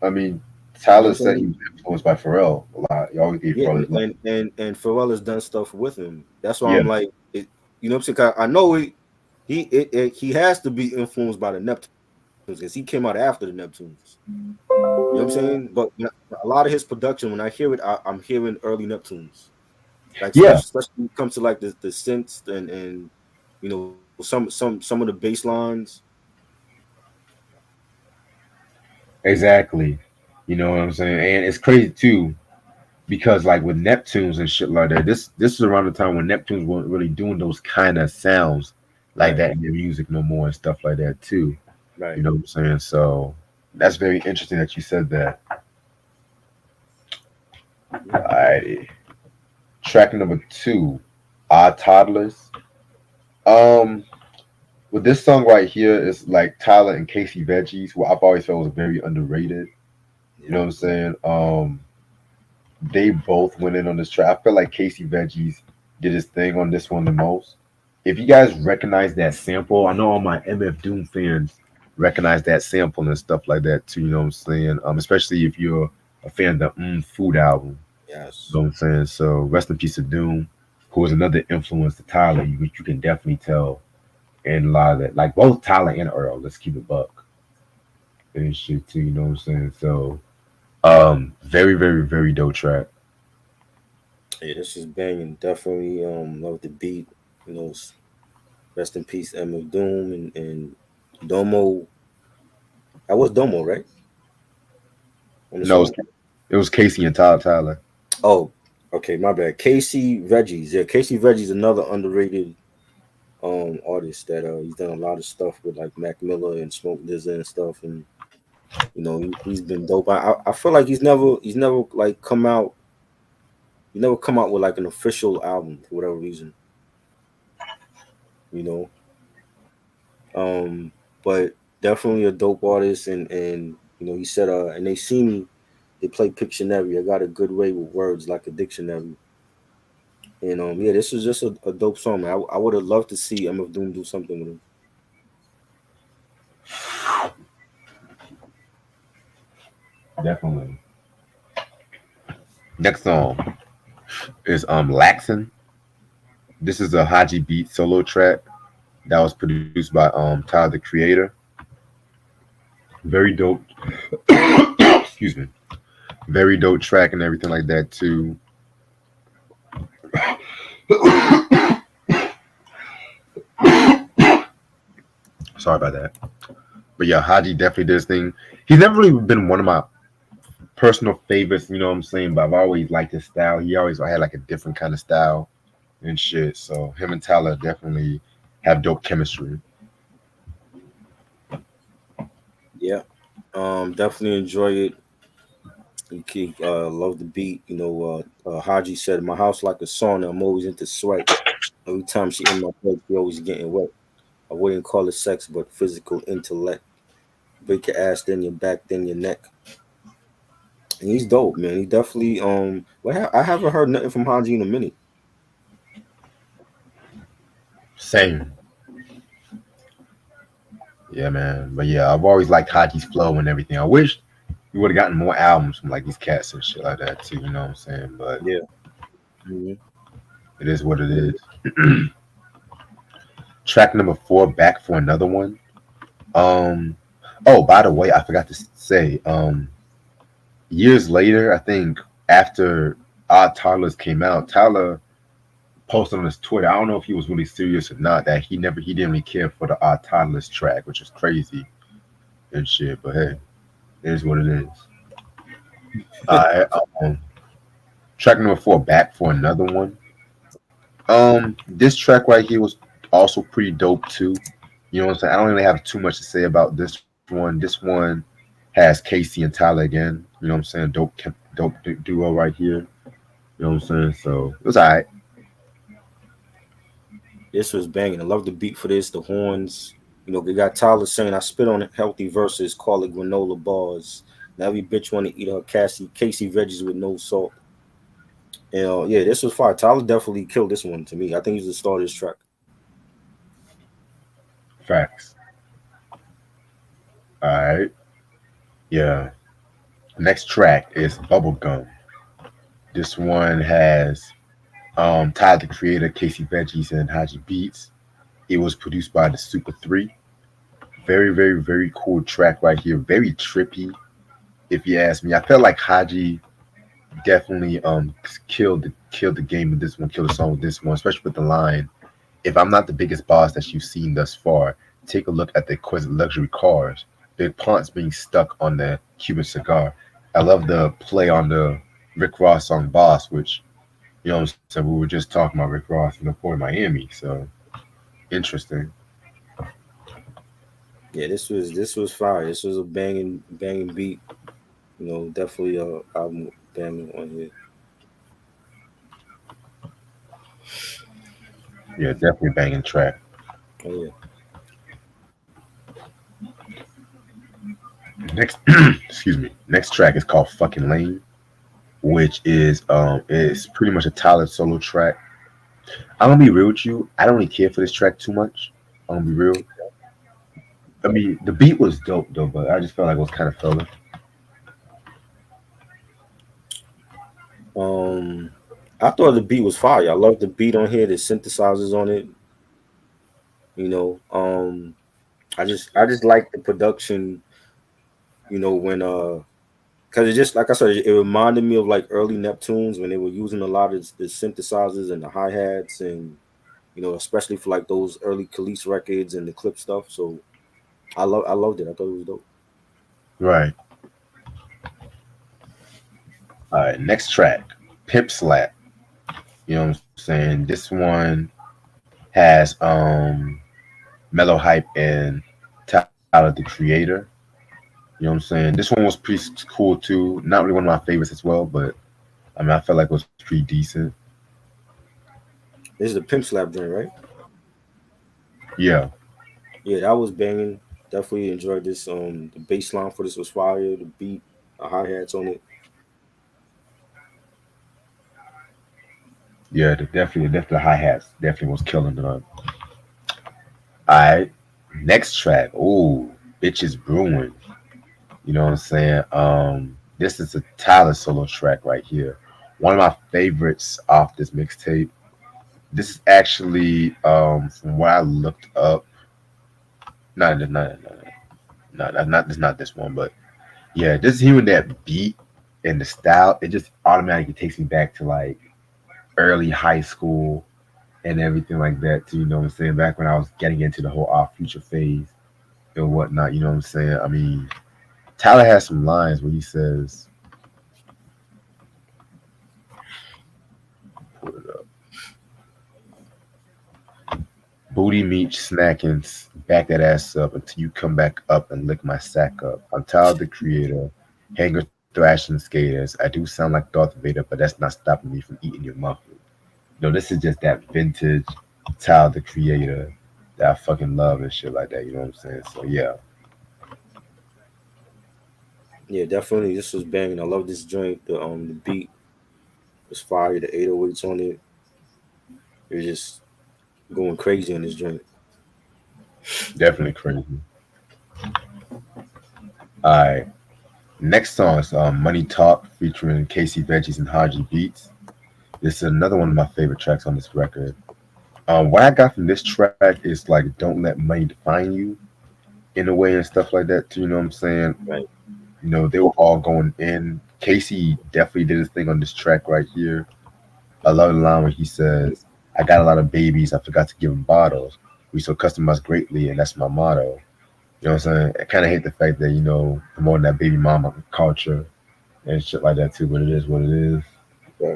[SPEAKER 1] I mean,
[SPEAKER 2] You know
[SPEAKER 1] Tyler
[SPEAKER 2] what I'm
[SPEAKER 1] said he
[SPEAKER 2] saying?
[SPEAKER 1] was influenced by Pharrell a lot. He always gave
[SPEAKER 2] Yeah,
[SPEAKER 1] Pharrell
[SPEAKER 2] and
[SPEAKER 1] his love.
[SPEAKER 2] Pharrell has done stuff with him. That's why
[SPEAKER 1] Yeah,
[SPEAKER 2] I'm like, you know what I'm saying? 'Cause I know he has to be influenced by the Neptunes because he came out after the Neptunes. You know what I'm saying? But a lot of his production, when I hear it, I'm hearing early Neptunes. Like
[SPEAKER 1] yeah,
[SPEAKER 2] especially when it comes to like the synths and some of the bass lines.
[SPEAKER 1] exactly. You know what I'm saying? And it's crazy too because like with Neptunes and shit like that, this is around the time when Neptunes weren't really doing those kind of sounds like
[SPEAKER 2] Right,
[SPEAKER 1] that in their music no more and stuff like that too. You
[SPEAKER 2] right.
[SPEAKER 1] know what I'm saying? So that's very interesting that you said that.
[SPEAKER 2] Yeah.
[SPEAKER 1] Alrighty. Track number two, Odd Toddlers. Um, with this song right here is like Tyler and Casey Veggies, who I've always felt was very underrated. You know
[SPEAKER 2] Yeah.
[SPEAKER 1] what I'm saying? They both went in on this track. I feel like Casey Veggies did his thing on this one the most. If you guys recognize that sample, I know all my MF Doom fans recognize that sample and stuff like that too. You know what I'm saying? Especially if you're a fan of the Food album. You
[SPEAKER 2] Yes.
[SPEAKER 1] know what I'm saying? So rest in peace to Doom, who was another influence to Tyler, which you can definitely tell in a lot of that. Like both Tyler and Earl, let's keep it buck and shit too. You know what I'm saying? So very, very, very dope track.
[SPEAKER 2] Yeah, this is banging. Definitely love the beat. Rest in peace, Emma Doom and Domo. I was Domo, right? On the
[SPEAKER 1] No,
[SPEAKER 2] song.
[SPEAKER 1] it was Casey and Tyler.
[SPEAKER 2] Oh, okay, my bad. Casey Veggies. Yeah, Casey Veggies, another underrated artist that he's done a lot of stuff with like Mac Miller and Smoke DZA and stuff, and he's been dope. I feel like he's never like come out with like an official album for whatever reason, you know. But definitely a dope artist, and he said and they see me, they play Pictionary. I got a good way with words like a dictionary. And yeah, this is just a dope song, man. I would have loved to see MF Doom do something with him.
[SPEAKER 1] Definitely. Next song is Laxin. This is a Haji Beat solo track that was produced by Tyler the Creator. Very dope. Excuse me. Very dope track and everything like that too. Sorry about that. But yeah, Haji definitely did his thing. He's never really been one of my personal favorites, you know what I'm saying? But I've always liked his style. He always had like a different kind of style and shit. So him and Tyler definitely have dope chemistry.
[SPEAKER 2] Yeah, definitely enjoy it. Love the beat. Haji said, "My house like a sauna. I'm always into sweat. Every time she in my bed, she always getting wet. I wouldn't call it sex, but physical intellect. Break your ass, then your back, then your neck." And he's dope, man. He definitely I haven't heard nothing from Haji in a minute.
[SPEAKER 1] Same. Yeah, man. But yeah, I've always liked Haji's flow and everything. I wish we would have gotten more albums from like these cats and shit like that too, you know what I'm saying? But
[SPEAKER 2] Yeah. Hmm.
[SPEAKER 1] it is what it is. Track number four, back for another one. Um oh, by the way, I forgot to say, years later, I think after Odd Toddlers came out, Tyler posted on his Twitter. I don't know if he was really serious or not, that he didn't really care for the Odd Toddlers track, which is crazy and shit. But hey, it is what it is. I track number four, back for another one. This track right here was also pretty dope too. You know what I'm saying? I don't really have too much to say about this one. This one has Casey and Tyler again. You know what I'm saying? Dope duo right here. You know what I'm saying? So it was alright.
[SPEAKER 2] This was banging. I love the beat for this. The horns. You know, they got Tyler saying, "I spit on healthy verses, call it granola bars. Now every bitch want to eat her Casey veggies with no salt." And yeah, this was fire. Tyler definitely killed this one to me. I think he's the star of this track.
[SPEAKER 1] Facts. Alright. Yeah. Next track is Bubblegum. This one has Tyler the Creator, Casey Veggies, and Haji Beats. It was produced by the Super 3. Very, very, very cool track right here. Very trippy, if you ask me. I felt like Haji definitely killed the game with this one, killed the song with this one, especially with the line, "If I'm not the biggest boss that you've seen thus far, take a look at the exquisite luxury cars. Big Ponce being stuck on the Cuban cigar." I love the play on the Rick Ross song "Boss," which so we were just talking about Rick Ross, for Miami. So interesting.
[SPEAKER 2] Yeah, this was fire. This was a banging beat. You know, definitely a album banging on here.
[SPEAKER 1] Yeah, definitely banging track.
[SPEAKER 2] Oh yeah.
[SPEAKER 1] Next, excuse me. Next track is called "Fucking Lame," which is pretty much a Tyler solo track. I'm gonna be real with you. I don't really care for this track too much. I'm gonna be real. I mean, the beat was dope though, but I just felt like it was kind of filler.
[SPEAKER 2] Um, I thought the beat was fire. I love the beat on here. The synthesizers on it. You know, I just like the production. You know, when because it just like I said, it reminded me of like early Neptunes when they were using a lot of the synthesizers and the hi hats and especially for like those early Khalees records and the clip stuff. So I loved it. I thought it was dope.
[SPEAKER 1] Right. All right. Next track, "Pimp Slap." You know what I'm saying? This one has Mellow Hype and Tyler the Creator. You know what I'm saying? This one was pretty cool too. Not really one of my favorites as well, but I mean, I felt like it was pretty decent.
[SPEAKER 2] This is the Pimp Slap joint, right?
[SPEAKER 1] Yeah,
[SPEAKER 2] Yeah, that was banging. Definitely enjoyed this. The bass line for this was fire. The beat, the hi hats on it.
[SPEAKER 1] yeah, definitely the hi hats definitely was killing it up. All right, next track. Ooh, "Bitches Brewing." You know what I'm saying? This is a Tyler solo track right here. One of my favorites off this mixtape. This is actually from what I looked up. No, not this one, but yeah, just hearing that beat and the style, it just automatically takes me back to like early high school and everything like that. Too, you know what I'm saying? Back when I was getting into the whole off future phase and whatnot. You know what I'm saying? I mean, Tyler has some lines where he says, "Pull it up. Booty meat snacking, back that ass up until you come back up and lick my sack up. I'm Tyler the Creator, hanger thrashing skaters. I do sound like Darth Vader, but that's not stopping me from eating your muffin." This is just that vintage Tyler the Creator that I fucking love and shit like that. You know what I'm saying? So yeah,
[SPEAKER 2] Yeah, definitely. This was banging. I love this joint. The beat was fire. The 808s on it. It was just going crazy on this joint.
[SPEAKER 1] definitely crazy. All right, next song is "Money Talk" featuring Casey Veggies and Haji Beats. This is another one of my favorite tracks on this record. What I got from this track is like, don't let money define you in a way and stuff like that too. You know what I'm saying?
[SPEAKER 2] Right.
[SPEAKER 1] They were all going in. Casey definitely did his thing on this track right here. I love the line where he says, "I got a lot of babies. I forgot to give them bottles. We so customized greatly, and that's my motto." You know what I'm saying? I kind of hate the fact that, promoting that baby mama culture and shit like that too, but it is what it is.
[SPEAKER 2] Yeah.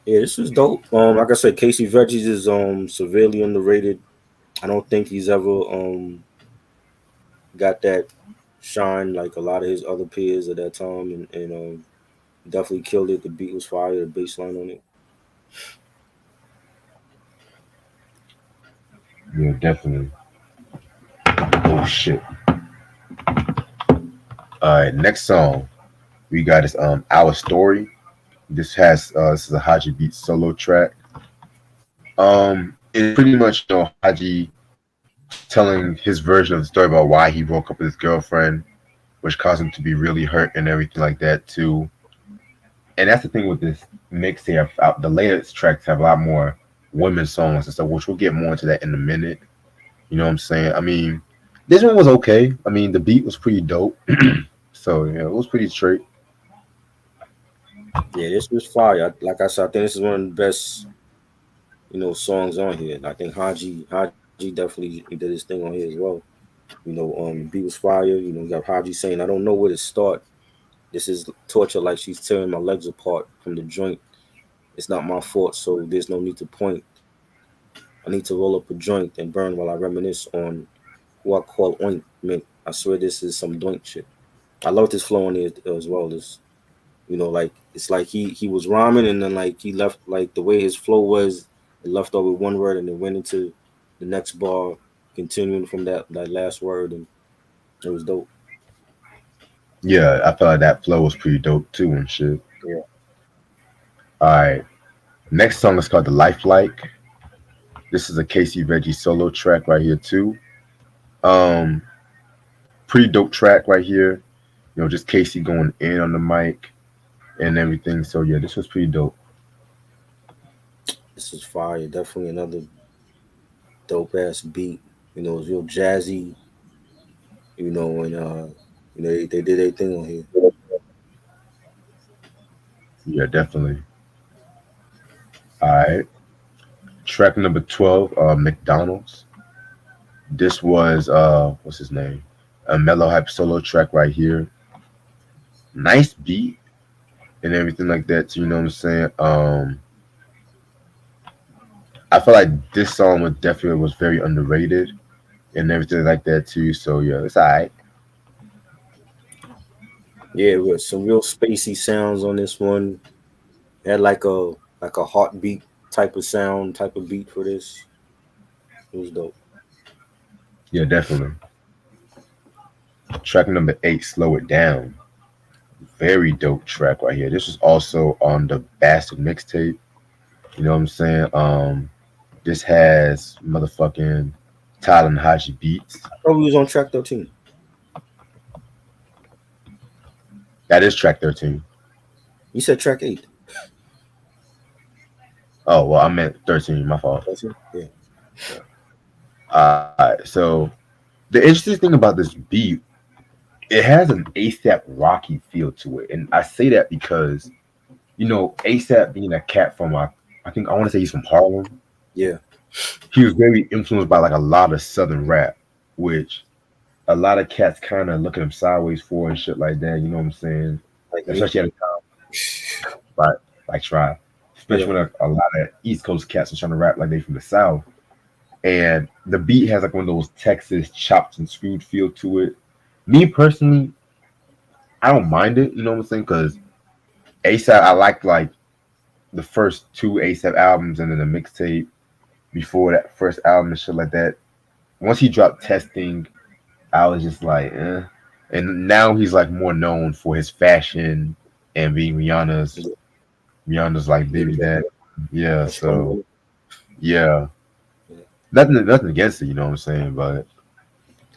[SPEAKER 2] Yeah, this was dope. Like I said, Casey Veggies is severely underrated. I don't think he's ever got that shine like a lot of his other peers at that time, and definitely killed it. The beat was fire, the bass line on it.
[SPEAKER 1] Yeah, definitely. Oh shit. All right, next song we got is Our Story. This is a Haji Beat solo track. It's pretty much Haji telling his version of the story about why he broke up with his girlfriend, which caused him to be really hurt and everything like that too. And that's the thing with this mixtape. The latest tracks have a lot more women songs and stuff, which we'll get more into that in a minute. You know what I'm saying? I mean, this one was okay. I mean, the beat was pretty dope. So yeah, it was pretty straight.
[SPEAKER 2] Yeah, this was fire. Like I said, I think this is one of the best songs on here. And I think Haji definitely he did his thing on here as well. Beat was fire. You got Haji saying, "I don't know where to start. This is torture, like she's tearing my legs apart from the joint. It's not my fault, so there's no need to point. I need to roll up a joint and burn while I reminisce on who I call ointment. I swear this is some doink shit." I love this flow on it as well. Like it's like he was rhyming and then like he left like the way his flow was, it left off with one word and then went into the next bar, continuing from that last word, and it was dope.
[SPEAKER 1] Yeah, I felt like that flow was pretty dope too and shit.
[SPEAKER 2] Yeah.
[SPEAKER 1] All right, next song is called "The Lifelike." This is a Casey Veggie solo track right here too. Um, Pretty dope track right here. Just Casey going in on the mic and everything. So yeah, this was pretty dope.
[SPEAKER 2] This is fire. Definitely another dope ass beat. It's real jazzy. And they did their thing on here.
[SPEAKER 1] Yeah, definitely. All right. Track number 12, McDonald's. This was what's his name? A mellow hype solo track right here. Nice beat and everything like that. So you know what I'm saying? I feel like this song was very underrated and everything like that too. So yeah, it's alright.
[SPEAKER 2] Yeah, with some real spacey sounds on this one. It had like a heartbeat type of sound, type of beat for this. It was dope.
[SPEAKER 1] Yeah, definitely. Track number 8, Slow It Down. Very dope track right here. This was also on the Bastard mixtape. You know what I'm saying? This has motherfucking Tyler and Haji beats.
[SPEAKER 2] Oh, we was on track 13.
[SPEAKER 1] That is track 13.
[SPEAKER 2] You said track 8.
[SPEAKER 1] Oh well, I meant 13. My fault.
[SPEAKER 2] 13? Yeah.
[SPEAKER 1] So the interesting thing about this beat, it has an ASAP Rocky feel to it, and I say that because ASAP being a cat from I think I want to say he's from Harlem.
[SPEAKER 2] Yeah.
[SPEAKER 1] He was very influenced by like a lot of Southern rap, which a lot of cats kind of look at him sideways for and shit like that. You know what I'm saying?
[SPEAKER 2] Like me.
[SPEAKER 1] Especially at a time, but like try, especially
[SPEAKER 2] Yeah.
[SPEAKER 1] when a lot of East Coast cats are trying to rap like they from the South. And the beat has like one of those Texas chopped and screwed feel to it. Me personally, I don't mind it. You know what I'm saying? Because ASAP, I like the first two ASAP albums and then the mixtape before that first album and shit like that. Once he dropped Testing, I was just like, eh. And now he's like more known for his fashion and being Rihanna's like
[SPEAKER 2] Yeah.
[SPEAKER 1] baby dad. Yeah,
[SPEAKER 2] That's funny.
[SPEAKER 1] so yeah.
[SPEAKER 2] Yeah.
[SPEAKER 1] Nothing against it, you know what I'm saying? But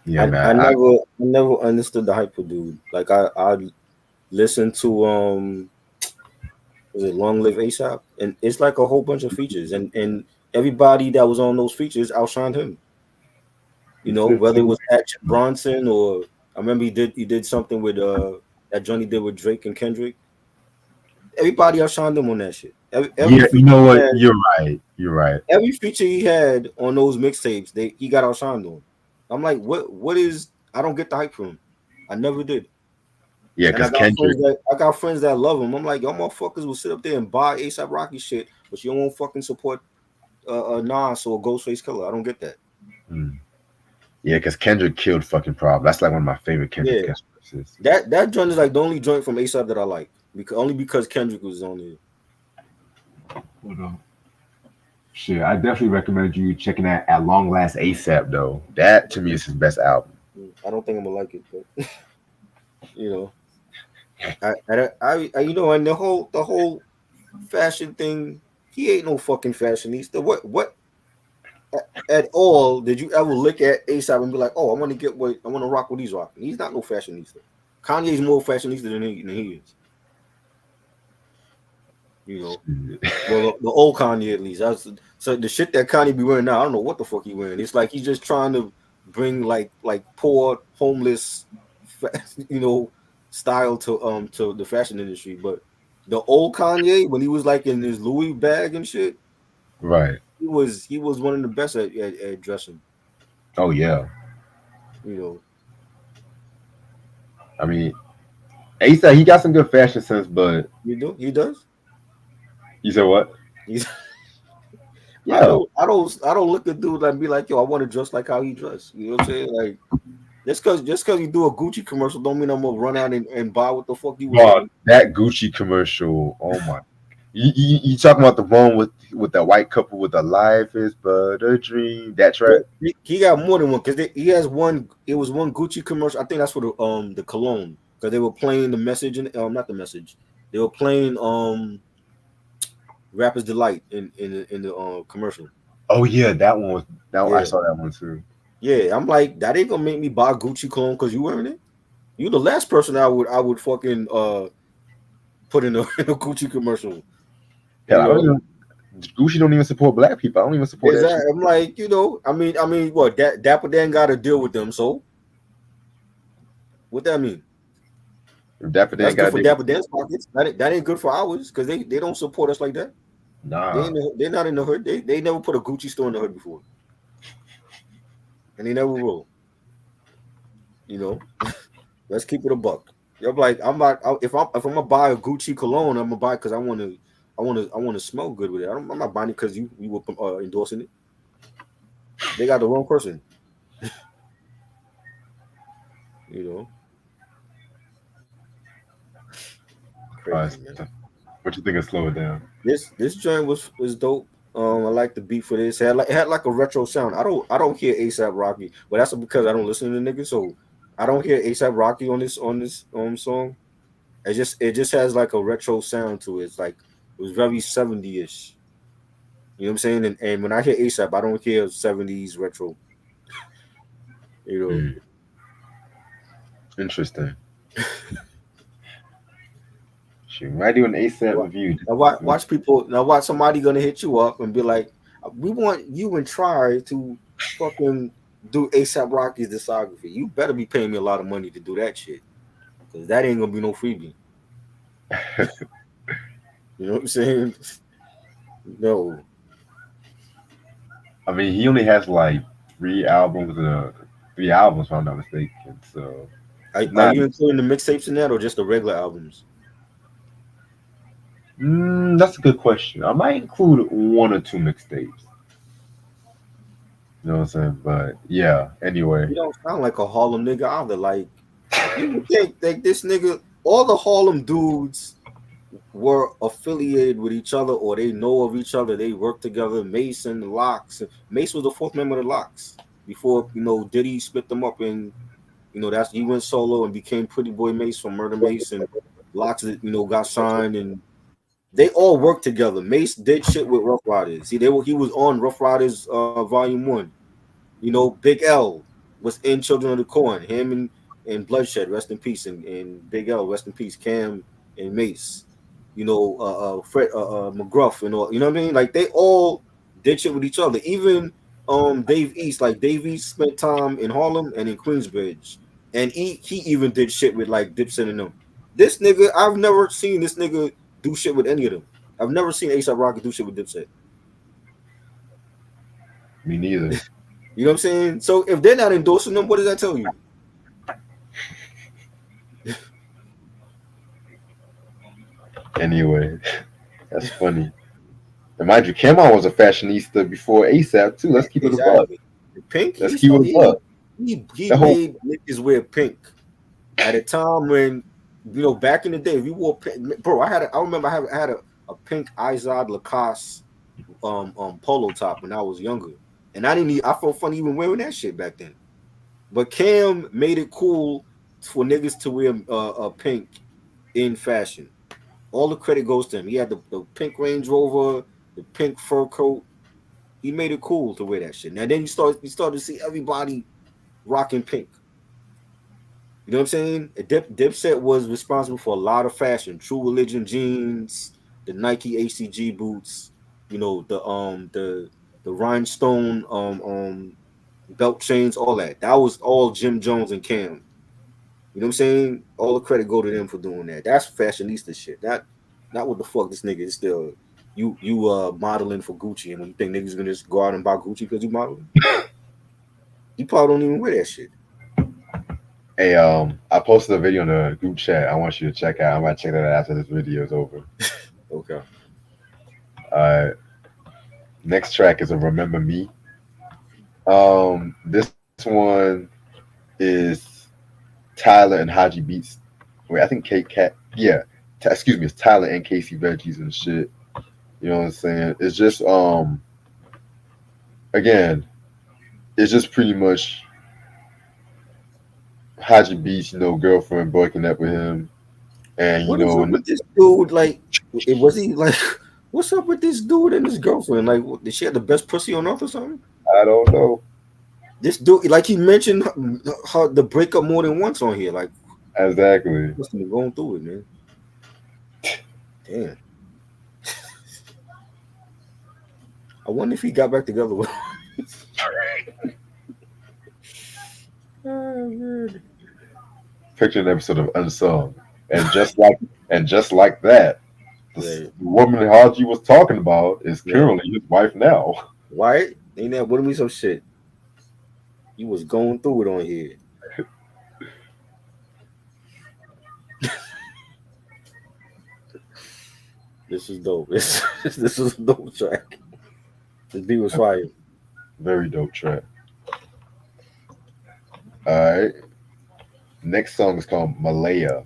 [SPEAKER 1] yeah,
[SPEAKER 2] I
[SPEAKER 1] man.
[SPEAKER 2] never understood the hype for dude. Like I listened to was it Long Live ASAP? And it's like a whole bunch of features and everybody that was on those features outshined him. Whether it was Action Bronson or I remember he did something with that Johnny did with Drake and Kendrick. Everybody outshined him on that shit. Every
[SPEAKER 1] Yeah, you
[SPEAKER 2] feature
[SPEAKER 1] know
[SPEAKER 2] he
[SPEAKER 1] what?
[SPEAKER 2] had,
[SPEAKER 1] You're right. You're right.
[SPEAKER 2] every feature he had on those mixtapes, he got outshined on. I'm like, what is I don't get the hype from him. I never did.
[SPEAKER 1] Yeah,
[SPEAKER 2] And
[SPEAKER 1] because Kendrick.
[SPEAKER 2] I got friends that love him. I'm like, y'all motherfuckers will sit up there and buy ASAP Rocky shit, but you won't fucking support Nas or Ghostface Killer. I don't get that.
[SPEAKER 1] Hmm. Yeah, because Kendrick killed fucking Prob. That's like one of my favorite Kendrick
[SPEAKER 2] Yeah,
[SPEAKER 1] catchphrases.
[SPEAKER 2] that joint is like the only joint from ASAP that I like because only because Kendrick was on it.
[SPEAKER 1] Hold on. Shit, I definitely recommend you checking that at Long Last ASAP though. That to me is his best album.
[SPEAKER 2] I don't think I'm gonna like it, but you know, I you know, and the whole fashion thing. He ain't no fucking fashionista. What at all did you ever look at ASAP and be like, oh, I want to get what I want to rock what he's rocking? He's not no fashionista. Kanye's more fashionista than he is. You know, well, the old Kanye at least. So the shit that Kanye be wearing now, I don't know what the fuck he wearing. It's like he's just trying to bring like poor homeless, you know, style to the fashion industry. But the old Kanye when he was like in his Louis bag and shit,
[SPEAKER 1] Right.
[SPEAKER 2] he was one of the best at dressing.
[SPEAKER 1] Oh yeah.
[SPEAKER 2] You know,
[SPEAKER 1] I mean, ASAP he got some good fashion sense, but
[SPEAKER 2] he does.
[SPEAKER 1] you said what?
[SPEAKER 2] He's
[SPEAKER 1] Yeah.
[SPEAKER 2] I don't look at dude and be like, yo, I want to dress like how he dressed. You know what I'm saying? Like just cause you do a Gucci commercial don't mean I'm gonna run out and buy what the fuck you
[SPEAKER 1] Oh,
[SPEAKER 2] wearing.
[SPEAKER 1] that Gucci commercial. Oh my. You talking about the one with the white couple with the life is but a dream? That track?
[SPEAKER 2] He got more than one because he has one. It was one Gucci commercial. I think that's for the cologne because they were playing the message and not the message. They were playing Rapper's Delight in the commercial.
[SPEAKER 1] Oh yeah, that one was. Now I
[SPEAKER 2] Yeah,
[SPEAKER 1] saw that one too.
[SPEAKER 2] yeah. I'm like that ain't gonna make me buy Gucci cologne because you wearing it. You the last person I would fucking put in a, in a Gucci commercial.
[SPEAKER 1] Hell,
[SPEAKER 2] You
[SPEAKER 1] I don't
[SPEAKER 2] know.
[SPEAKER 1] even. Gucci don't even support black people. I don't even support that shit.
[SPEAKER 2] Exactly. I'm like, I mean, what Dapper Dan got to deal with them. So what that mean?
[SPEAKER 1] If Dapper
[SPEAKER 2] That's
[SPEAKER 1] Dan got
[SPEAKER 2] good
[SPEAKER 1] a
[SPEAKER 2] for
[SPEAKER 1] dick,
[SPEAKER 2] Dapper Dan's pockets. That ain't good for ours because they don't support us like that.
[SPEAKER 1] nah.
[SPEAKER 2] They're not in the hood. They never put a Gucci store in the hood before, and they never will. You know, let's keep it a buck. I'm like, I'm not. If I'm gonna buy a Gucci cologne, I'm gonna buy it because I want to smell good with it. I'm not buying it because you were endorsing it. They got the wrong person. You know,
[SPEAKER 1] Uh,
[SPEAKER 2] crazy man.
[SPEAKER 1] what you think of slow it down?
[SPEAKER 2] This joint was dope. I like the beat for this. It had like a retro sound. I don't hear ASAP Rocky, but that's because I don't listen to niggas. So I don't hear ASAP Rocky on this song. It just has like a retro sound to it. It's like it was very 70ish. You know what I'm saying? And when I hear ASAP, I don't hear 70s retro. You know.
[SPEAKER 1] Hmm, interesting. Shoot, might do an ASAP review.
[SPEAKER 2] Now watch people. Now watch somebody gonna hit you up and be like, "We want you and Try to fucking do ASAP Rocky's discography. You better be paying me a lot of money to do that shit, because that ain't gonna be no freebie." You know what I'm saying? No.
[SPEAKER 1] I mean, he only has like three albums, if I'm not mistaken. So
[SPEAKER 2] Are
[SPEAKER 1] not.
[SPEAKER 2] you including the mixtapes in that or just the regular albums?
[SPEAKER 1] That's a good question. I might include one or two mixtapes. You know what I'm saying? But yeah. Anyway,
[SPEAKER 2] You don't sound like a Harlem nigga either. Like you would think like this nigga, all the Harlem dudes were affiliated with each other or they know of each other. They work together. Mace and the Locks. Mace was the fourth member of the Locks before Diddy split them up and that's he went solo and became Pretty Boy Mace from Murder Mace and Locks got signed and they all worked together. Mace did shit with Rough Riders. See, he was on Rough Riders Volume 1. Big L was in Children of the Corn. Him and Bloodshed, rest in peace, and Big L, rest in peace. Cam and Mace. Fred McGruff and all. You know what I mean? Like they all did shit with each other. Even Dave East, like Dave East spent time in Harlem and in Queensbridge, and he even did shit with like Dipset and them. This nigga, I've never seen this nigga do shit with any of them. I've never seen ASAP Rocky do shit with Dipset.
[SPEAKER 1] me neither.
[SPEAKER 2] You know what I'm saying? So if they're not endorsing them, what does that tell you?
[SPEAKER 1] Anyway, that's funny. And mind you, Cameron was a fashionista before ASAP too. Let's keep it a buck.
[SPEAKER 2] Exactly. Pink,
[SPEAKER 1] Let's
[SPEAKER 2] he
[SPEAKER 1] keep it a
[SPEAKER 2] started.
[SPEAKER 1] buck.
[SPEAKER 2] He
[SPEAKER 1] The whole
[SPEAKER 2] made niggas wear pink at a time when back in the day, if you wore pink, bro. I remember I had a pink Izod Lacoste polo top when I was younger, and I felt funny even wearing that shit back then. But Cam made it cool for niggas to wear pink in fashion. All the credit goes to him. He had the pink Range Rover, the pink fur coat. He made it cool to wear that shit. Now then you started to see everybody rocking pink. You know what I'm saying? Dipset was responsible for a lot of fashion. True Religion jeans, the Nike ACG boots, the rhinestone belt chains, all that. That was all Jim Jones and Cam. You know what I'm saying? All the credit go to them for doing that. That's fashionista shit. Not what the fuck this nigga is still. You modeling for Gucci, and when you think niggas gonna just go out and buy Gucci because you modeling, you probably don't even wear that shit.
[SPEAKER 1] Hey, I posted a video in the group chat. I want you to check out. I'm gonna check that out after this video is over.
[SPEAKER 2] Okay.
[SPEAKER 1] Next track is a Remember Me. This one is Tyler and Haji Beats. Wait, I think K Cat. Yeah, excuse me. It's Tyler and Casey Veggies and shit. You know what I'm saying? It's just again, it's just pretty much Haji Beats, girlfriend breaking up with him, and
[SPEAKER 2] What is up with this dude? Like, was he like? What's up with this dude and his girlfriend? Like, did she have the best pussy on earth or something?
[SPEAKER 1] I don't know.
[SPEAKER 2] This dude, like, he mentioned the breakup more than once on here. Like,
[SPEAKER 1] Exactly.
[SPEAKER 2] must have been going through it, man. Damn. I wonder if he got back together with. Oh, man.
[SPEAKER 1] Picture an episode of Unsung, and just like that, the woman Haji was talking about is currently his wife now.
[SPEAKER 2] Why? Ain't that with me some shit? He was going through it on here. This is dope. This is a dope track. This beat was fire.
[SPEAKER 1] Very dope track. All right. Next song is called Malaya.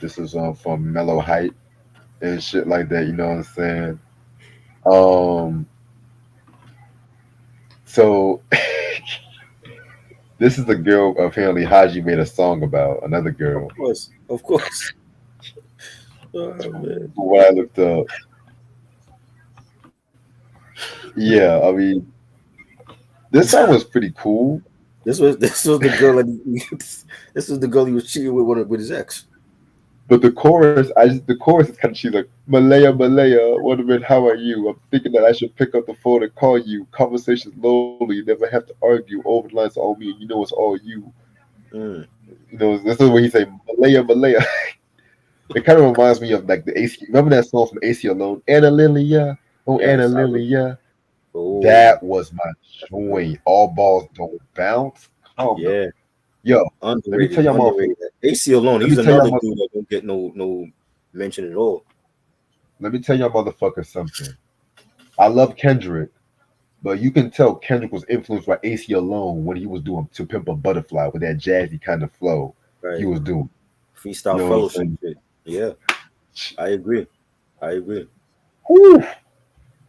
[SPEAKER 1] This is from Mellow Height and shit like that. You know what I'm saying? So this is the girl apparently Haji made a song about another girl.
[SPEAKER 2] Of course. Oh, man.
[SPEAKER 1] What I looked up. Yeah, I mean, this song was pretty cool.
[SPEAKER 2] This was the girl this was the girl he was cheating with his ex.
[SPEAKER 1] But the chorus, the chorus is kind of, she's like, Malaya, Malaya, wondering how are you? I'm thinking that I should pick up the phone and call you. Conversations lonely, you never have to argue. Over the lines all me, and you know it's all you. This is what he say, Malaya, Malaya. It kind of reminds me of like the AC. Remember that song from AC Alone, Anna Lilia? Oh, yes, Anna Lilia. Oh. That was my joint. All balls don't bounce. Oh yeah. Yo,
[SPEAKER 2] underrated,
[SPEAKER 1] let me tell y'all
[SPEAKER 2] underrated. AC Alone, he's another dude that don't get no mention at all.
[SPEAKER 1] Let me tell y'all motherfuckers something. I love Kendrick, but you can tell Kendrick was influenced by AC Alone when he was doing To Pimp a Butterfly with that jazzy kind of flow he was doing.
[SPEAKER 2] Freestyle fellowship shit. Yeah, I agree.
[SPEAKER 1] Whew.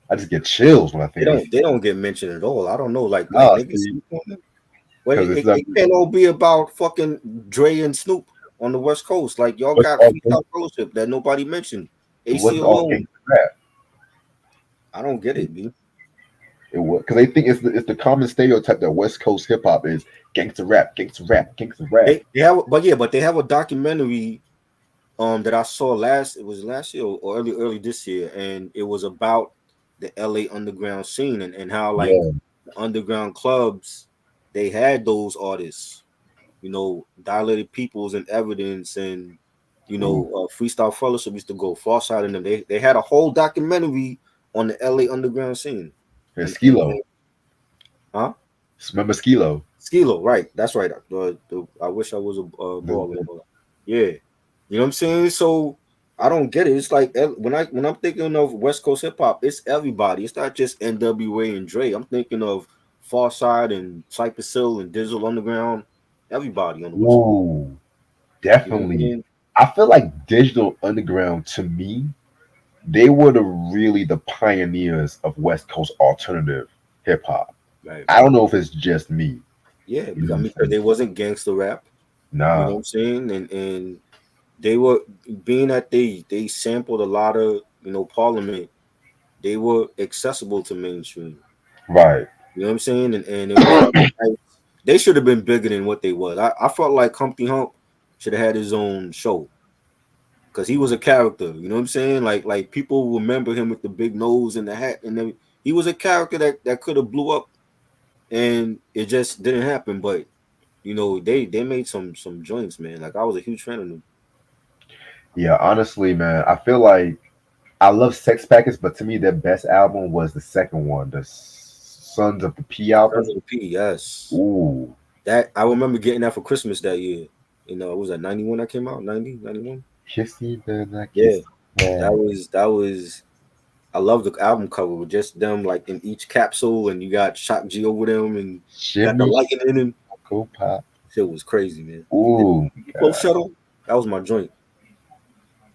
[SPEAKER 1] I just get chills when I think
[SPEAKER 2] they don't get mentioned at all. I don't know, like niggas sleep on them. Well, it can't all be about fucking Dre and Snoop on the West Coast. Like y'all got Freestyle Fellowship that nobody mentioned. AC Alone. I don't get it, B.
[SPEAKER 1] It was because they think it's the common stereotype that West Coast hip hop is gangster rap.
[SPEAKER 2] But they have a documentary that I saw last year or early this year, and it was about the LA underground scene and how the underground clubs, they had those artists, Dilated Peoples and Evidence and Freestyle Fellowship used to go far side in them. They had a whole documentary on the LA underground scene.
[SPEAKER 1] And Skilo.
[SPEAKER 2] Huh?
[SPEAKER 1] Remember Skilo?
[SPEAKER 2] Skilo, right. That's right. I wish I was a baller. Yeah. You know what I'm saying? So I don't get it. It's like when I'm thinking of West Coast hip hop, it's everybody. It's not just NWA and Dre. I'm thinking of Farside and Cypress Hill and Digital Underground. Everybody on the West Coast.
[SPEAKER 1] Ooh,
[SPEAKER 2] You know what I'm
[SPEAKER 1] definitely.
[SPEAKER 2] saying?
[SPEAKER 1] I feel like Digital Underground to me, they were really the pioneers of West Coast alternative hip hop.
[SPEAKER 2] Right.
[SPEAKER 1] I don't know if it's just me.
[SPEAKER 2] Yeah,
[SPEAKER 1] You know
[SPEAKER 2] because I
[SPEAKER 1] what I'm
[SPEAKER 2] mean, because
[SPEAKER 1] saying?
[SPEAKER 2] they wasn't gangster rap. You know what
[SPEAKER 1] Nah,
[SPEAKER 2] I'm saying? And they were being that they sampled a lot of Parliament. They were accessible to mainstream.
[SPEAKER 1] right.
[SPEAKER 2] You know what I'm saying? And it was they should have been bigger than what they was. I felt like Humpty Hump should have had his own show because he was a character. You know what I'm saying? Like people remember him with the big nose and the hat, and then he was a character that could have blew up, and it just didn't happen. But they made some joints, man. Like I was a huge fan of them.
[SPEAKER 1] Yeah, honestly, man, I feel like I love Sex Packets, but to me, their best album was the second one, the Sons of the P
[SPEAKER 2] Sons
[SPEAKER 1] album.
[SPEAKER 2] of the P, yes.
[SPEAKER 1] Ooh,
[SPEAKER 2] That I remember getting that for Christmas that year. It was that 91 that came out, 90, 91.
[SPEAKER 1] kissy then I
[SPEAKER 2] Yeah,
[SPEAKER 1] kiss. Yeah,
[SPEAKER 2] that was. I love the album cover with just them like in each capsule, and you got Shock G over them, and got the
[SPEAKER 1] shimmy,
[SPEAKER 2] lighting in them.
[SPEAKER 1] go pop.
[SPEAKER 2] Shit was crazy, man.
[SPEAKER 1] Ooh,
[SPEAKER 2] Close
[SPEAKER 1] God.
[SPEAKER 2] Shuttle, that was my joint.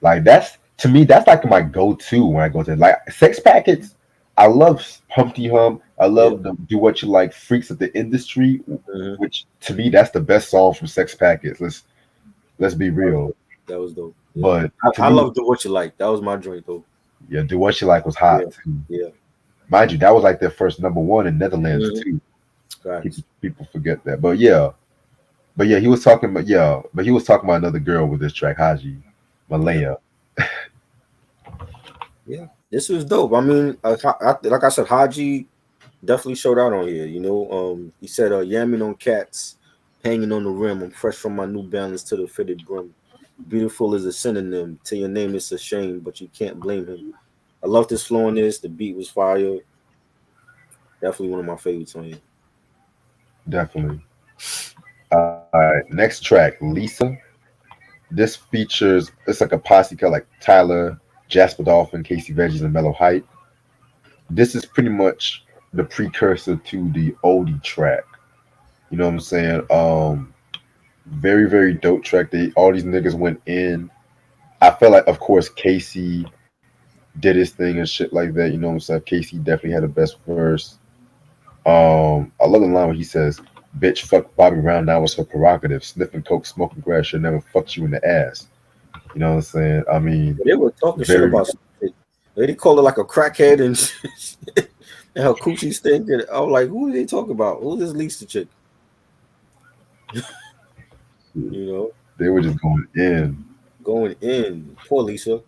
[SPEAKER 1] Like that's to me, that's like my go-to when I go to like Sex Packets. I love Humpty Hump. I
[SPEAKER 2] Yeah,
[SPEAKER 1] love the Do What You Like, Freaks of the Industry,
[SPEAKER 2] hmm
[SPEAKER 1] which to me that's the best song from Sex Packets. Let's be
[SPEAKER 2] that was
[SPEAKER 1] real.
[SPEAKER 2] dope. That was dope. Yeah,
[SPEAKER 1] But to
[SPEAKER 2] I
[SPEAKER 1] me,
[SPEAKER 2] love Do What You Like. That was my joint though.
[SPEAKER 1] yeah, Do What You Like was
[SPEAKER 2] Yeah,
[SPEAKER 1] hot too.
[SPEAKER 2] yeah.
[SPEAKER 1] Mind you, that was like their first number one in Netherlands
[SPEAKER 2] Mm-hmm.
[SPEAKER 1] too. People
[SPEAKER 2] Facts.
[SPEAKER 1] people forget that. But yeah, he was talking about another girl with this track, Haji,
[SPEAKER 2] Yeah,
[SPEAKER 1] Malaya.
[SPEAKER 2] yeah. This was dope. I mean, like I said, Haji definitely showed out on here. He said, "Yamming on cats, hanging on the rim. I'm fresh from my New Balance to the fitted brim. Beautiful is a synonym. To your name, it's a shame, but you can't blame him. I love this flow on this. The beat was fire. Definitely one of my favorites on here.
[SPEAKER 1] Definitely. All right, next track, Lisa. This features it's like a posse cut like Tyler, Jasper Dolphin, Casey Veggies, and Mellow Hype. This is pretty much the precursor to the oldie track. You know what I'm saying? Very, very dope track. They all these niggas went in. I felt like of course Casey did his thing and shit like that. You know what I'm saying? Casey definitely had the best verse. I love the line where he says, "Bitch, fuck Bobby Brown. Now it's her prerogative. Sniffing coke, smoking grass should never fucked you in the ass." You know what I'm saying? I mean,
[SPEAKER 2] But they were talking shit
[SPEAKER 1] very
[SPEAKER 2] about some shit. They called her like a crackhead and shit. And her coochie stink. And I was like, who are they talking about? Who's this Lisa chick? You know,
[SPEAKER 1] they were just going in.
[SPEAKER 2] going in. Poor Lisa.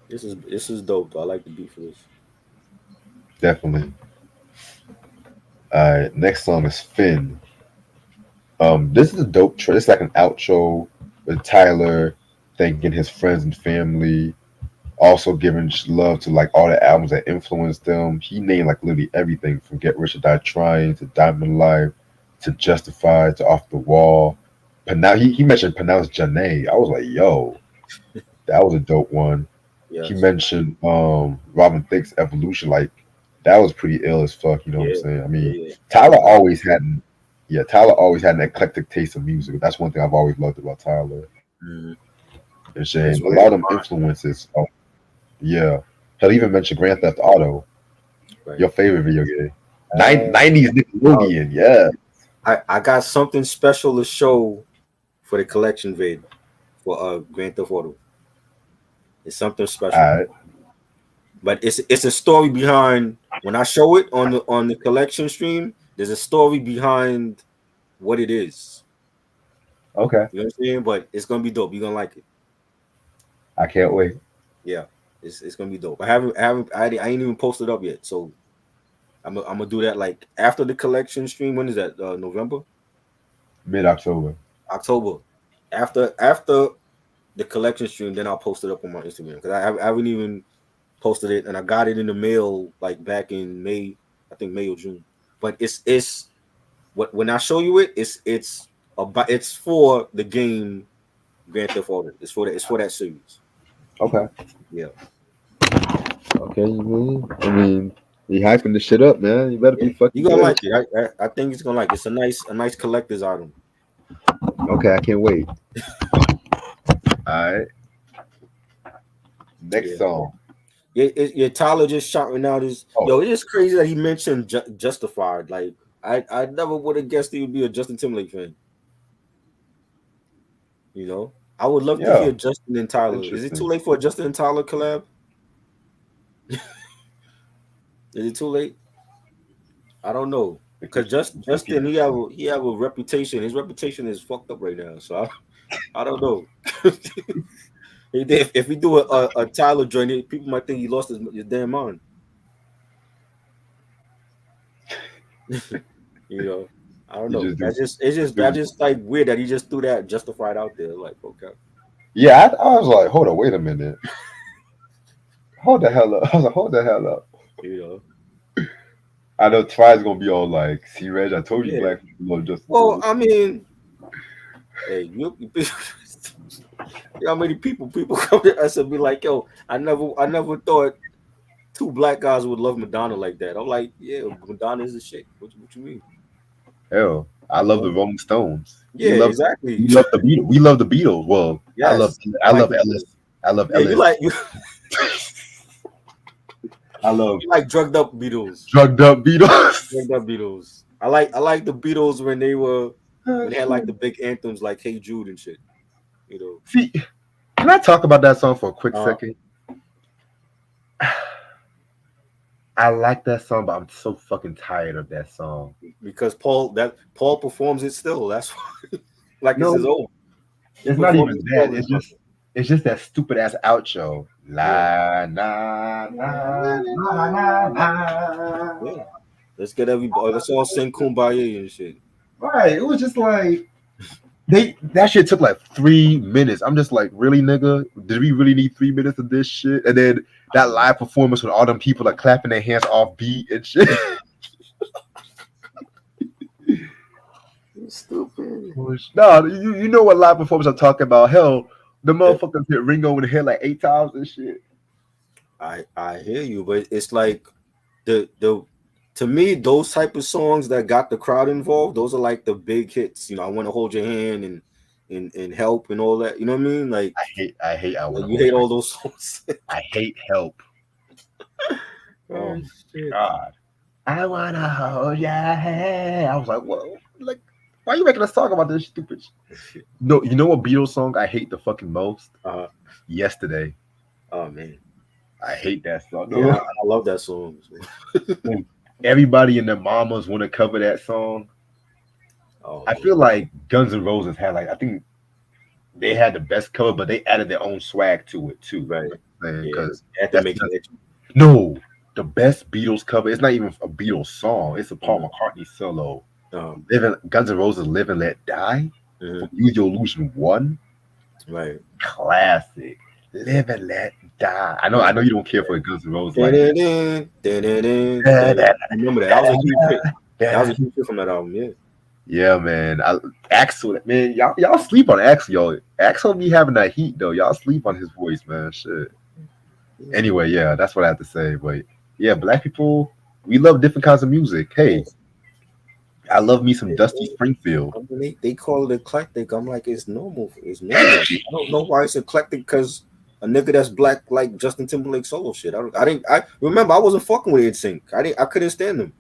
[SPEAKER 2] This is dope. Though. I like the beat for this.
[SPEAKER 1] Definitely. All right, next song is Finn. This is a dope track. It's like an outro with Tyler thanking his friends and family, also giving love to like all the albums that influenced them. He named like literally everything from Get Rich or Die Trying to Diamond Life to Justified to Off the Wall. He mentioned Pronounced Janae. I was like, yo, that was a dope one. He
[SPEAKER 2] Yes.
[SPEAKER 1] mentioned Robin Thicke's Evolution. Like that was pretty ill as fuck. You know what I'm
[SPEAKER 2] Yeah.
[SPEAKER 1] saying? I
[SPEAKER 2] Yeah.
[SPEAKER 1] mean,
[SPEAKER 2] Yeah. I
[SPEAKER 1] Tyler
[SPEAKER 2] like that.
[SPEAKER 1] always had an yeah, Tyler always had an eclectic taste of music. That's one thing I've always loved about Tyler
[SPEAKER 2] Mhm.
[SPEAKER 1] and
[SPEAKER 2] And
[SPEAKER 1] Shane.
[SPEAKER 2] it's
[SPEAKER 1] A
[SPEAKER 2] rare
[SPEAKER 1] lot
[SPEAKER 2] to
[SPEAKER 1] of them
[SPEAKER 2] find.
[SPEAKER 1] influences. Oh, yeah. He'll even mention Grand Theft Auto,
[SPEAKER 2] Right.
[SPEAKER 1] your favorite video game.
[SPEAKER 2] Uh,
[SPEAKER 1] 90s
[SPEAKER 2] uh,
[SPEAKER 1] Nickelodeon, yeah.
[SPEAKER 2] I got something special to show for the collection vid for Grand Theft Auto. It's something
[SPEAKER 1] All
[SPEAKER 2] special,
[SPEAKER 1] right.
[SPEAKER 2] but it's a story behind. When I show it on the collection stream, there's a story behind what it is.
[SPEAKER 1] Okay.
[SPEAKER 2] You know what I'm saying? But it's gonna be dope. You're gonna like it.
[SPEAKER 1] I can't wait.
[SPEAKER 2] Yeah, it's gonna be dope. I ain't even posted up yet, so I'm gonna do that like after the collection stream. When is that? November,
[SPEAKER 1] Mid-October.
[SPEAKER 2] October. After the collection stream, then I'll post it up on my Instagram because I haven't even posted it, and I got it in the mail like back in May, I think May or June. But when I show you it, it's for the game Grand Theft Auto. It's for that. It's for that series.
[SPEAKER 3] Okay.
[SPEAKER 2] Yeah.
[SPEAKER 3] Okay. I mean, you hyping this shit up, man. You better
[SPEAKER 2] Yeah.
[SPEAKER 3] be fucking
[SPEAKER 2] You gonna
[SPEAKER 3] good.
[SPEAKER 2] like it. I think it's gonna like it. It's a nice collector's item.
[SPEAKER 3] Okay, I can't wait. All right. Next
[SPEAKER 2] Yeah.
[SPEAKER 3] song.
[SPEAKER 2] Yeah, Tyler just shouting out his
[SPEAKER 3] Oh,
[SPEAKER 2] yo. It is crazy that he mentioned Justified. Like I never would have guessed he would be a Justin Timberlake fan. You know, I would love to
[SPEAKER 3] yeah.
[SPEAKER 2] hear Justin and Tyler. Is it too
[SPEAKER 3] Interesting.
[SPEAKER 2] late for a Justin and Tyler collab? Is it too late? I don't know. Cause Justin, he have a reputation. His reputation is fucked up right now. So I don't know. If we do a Tyler joint, people might think he lost his damn mind. You know, I don't
[SPEAKER 3] You
[SPEAKER 2] know.
[SPEAKER 3] just do.
[SPEAKER 2] That's just like weird that he just threw that Justified out there. Like, okay,
[SPEAKER 3] Yeah, I was like, hold on, wait a minute. Hold the hell up. I was like, hold the hell up.
[SPEAKER 2] you know.
[SPEAKER 3] I know Try's gonna be all like, see, Reg, I told you
[SPEAKER 2] Yeah.
[SPEAKER 3] black people love Justin
[SPEAKER 2] Well,
[SPEAKER 3] Timberlake.
[SPEAKER 2] I mean, hey, you how many people come to us and be like, yo, I never thought two black guys would love Madonna like that. I'm like, yeah, Madonna is the shit. What you mean?
[SPEAKER 3] Hell, I
[SPEAKER 2] You
[SPEAKER 3] love the
[SPEAKER 2] know?
[SPEAKER 3] Rolling Stones.
[SPEAKER 2] Yeah, exactly.
[SPEAKER 3] We love the Beatles. We love the Beatles. Well,
[SPEAKER 2] Yes,
[SPEAKER 3] I
[SPEAKER 2] like
[SPEAKER 3] love
[SPEAKER 2] the
[SPEAKER 3] Ellis. I love
[SPEAKER 2] yeah,
[SPEAKER 3] Ellis. I love
[SPEAKER 2] you like drugged up Beatles.
[SPEAKER 3] drugged up Beatles.
[SPEAKER 2] Drugged up Beatles. I like the Beatles when they had like the big anthems like Hey Jude and shit. You know.
[SPEAKER 3] See, can I talk about that song for a quick
[SPEAKER 2] Uh,
[SPEAKER 3] second? I like that song, but I'm so fucking tired of that song.
[SPEAKER 2] because Paul performs it still. That's why, like it's
[SPEAKER 3] No,
[SPEAKER 2] his own. He
[SPEAKER 3] it's not
[SPEAKER 2] performs
[SPEAKER 3] even
[SPEAKER 2] it
[SPEAKER 3] that.
[SPEAKER 2] still.
[SPEAKER 3] It's just that stupid ass outro.
[SPEAKER 2] Yeah.
[SPEAKER 3] La na na na na na.
[SPEAKER 2] Yeah. Let's get everybody. Let's all sing Kumbaya and shit.
[SPEAKER 3] Right. It was just like that shit took like 3 minutes. I'm just like, really, nigga? Did we really need 3 minutes of this shit? And then that live performance with all them people like clapping their hands off beat and shit.
[SPEAKER 2] Stupid.
[SPEAKER 3] No, you know what live performance I'm talking about? Hell, the motherfuckers hit Ringo in the head like 8 times and shit.
[SPEAKER 2] I hear you, but it's like the to me those type of songs that got the crowd involved, those are like the big hits. You know, I want to hold your hand and help and all that. You know what I mean? Like
[SPEAKER 3] I hate. I want to.
[SPEAKER 2] you hate all those songs.
[SPEAKER 3] I hate help.
[SPEAKER 2] Oh shit.
[SPEAKER 3] God. I wanna hold your hand. I was like, whoa, like, why are you making a song about this stupid shit? No, you know what Beatles song I hate the fucking most? Yesterday.
[SPEAKER 2] Oh man.
[SPEAKER 3] I hate that song.
[SPEAKER 2] No, I love that song.
[SPEAKER 3] Everybody and their mamas want to cover that song.
[SPEAKER 2] Oh,
[SPEAKER 3] I feel like Guns N' Roses had like, I think they had the best cover, but they added their own swag to it too.
[SPEAKER 2] right.
[SPEAKER 3] Because
[SPEAKER 2] Have to make it.
[SPEAKER 3] no, the best Beatles cover. It's not even a Beatles song. It's a Paul McCartney solo. Guns N' Roses "Live and Let Die." Use Your Illusion 1.
[SPEAKER 2] Right.
[SPEAKER 3] Classic. Live and Let Die. I know you don't care for Guns N' Roses. Like,
[SPEAKER 2] I remember that. That was a huge hit. That was a huge hit from that album. Yeah.
[SPEAKER 3] Yeah, man. Axel, man, y'all sleep on Axel, yo. Axel be having that heat though. Y'all sleep on his voice, man. Shit. Anyway, yeah, that's what I have to say. But yeah, black people, we love different kinds of music. Hey, I love me some Dusty Springfield.
[SPEAKER 2] I mean, they call it eclectic. I'm like, it's normal. It's normal. I don't know why it's eclectic because a nigga that's black like Justin Timberlake solo shit. I remember I wasn't fucking with NSYNC. I couldn't stand them.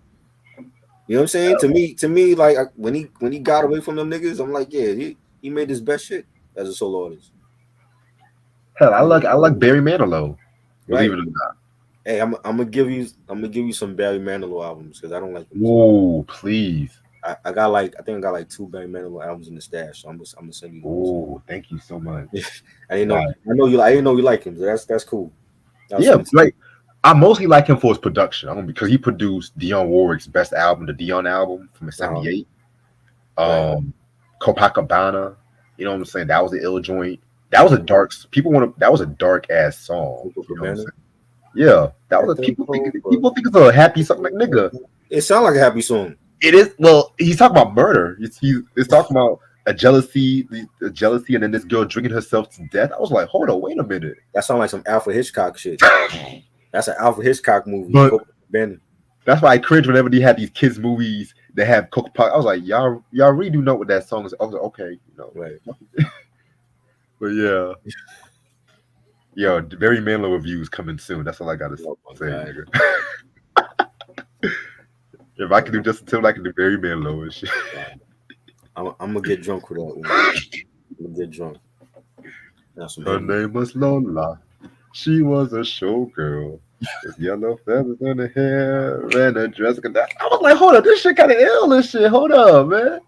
[SPEAKER 2] You know what I'm saying? To me, like when he got away from them niggas, I'm like, yeah, he made his best shit as a solo artist.
[SPEAKER 3] Hell, I like Barry Manilow. Believe it or not.
[SPEAKER 2] Hey, I'm gonna give you some Barry Manilow albums because I don't like them.
[SPEAKER 3] Oh, please.
[SPEAKER 2] I think I got like 2 Barry Manilow albums in the stash. So I'm gonna send you those.
[SPEAKER 3] Oh, thank you so much.
[SPEAKER 2] I didn't know you like him. So that's cool.
[SPEAKER 3] Yeah, like I mostly like him for his production. Because he produced Dionne Warwick's best album, the Dionne album from '78. Copacabana. You know what I'm saying? That was an ill joint. That was a dark. That was a dark ass song. You know what I'm saying? Yeah, that was people think it's a happy song. Like, nigga,
[SPEAKER 2] it sounds like a happy song.
[SPEAKER 3] It is. Well, he's talking about murder. It's talking about a jealousy, and then this girl drinking herself to death. I was like, hold on, wait a minute.
[SPEAKER 2] That sounds like some Alfred Hitchcock shit. That's an Alfred Hitchcock movie.
[SPEAKER 3] But
[SPEAKER 2] Ben.
[SPEAKER 3] that's why I cringe whenever they have these kids movies that have Coca Pop. I was like, y'all really do know what that song is. I was like, okay,
[SPEAKER 2] Right.
[SPEAKER 3] But yeah. Yo, Barry Manilow reviews coming soon. That's all I gotta say, nigga. If I can do Justin Timberlake, I can do Barry Manilow and shit.
[SPEAKER 2] I'm gonna get drunk with that one. I'm gonna get drunk.
[SPEAKER 3] Her name was Lola. She was a showgirl with yellow feathers in her hair and a dress. I was like, hold up, this shit kind of ill and shit. Hold up, man.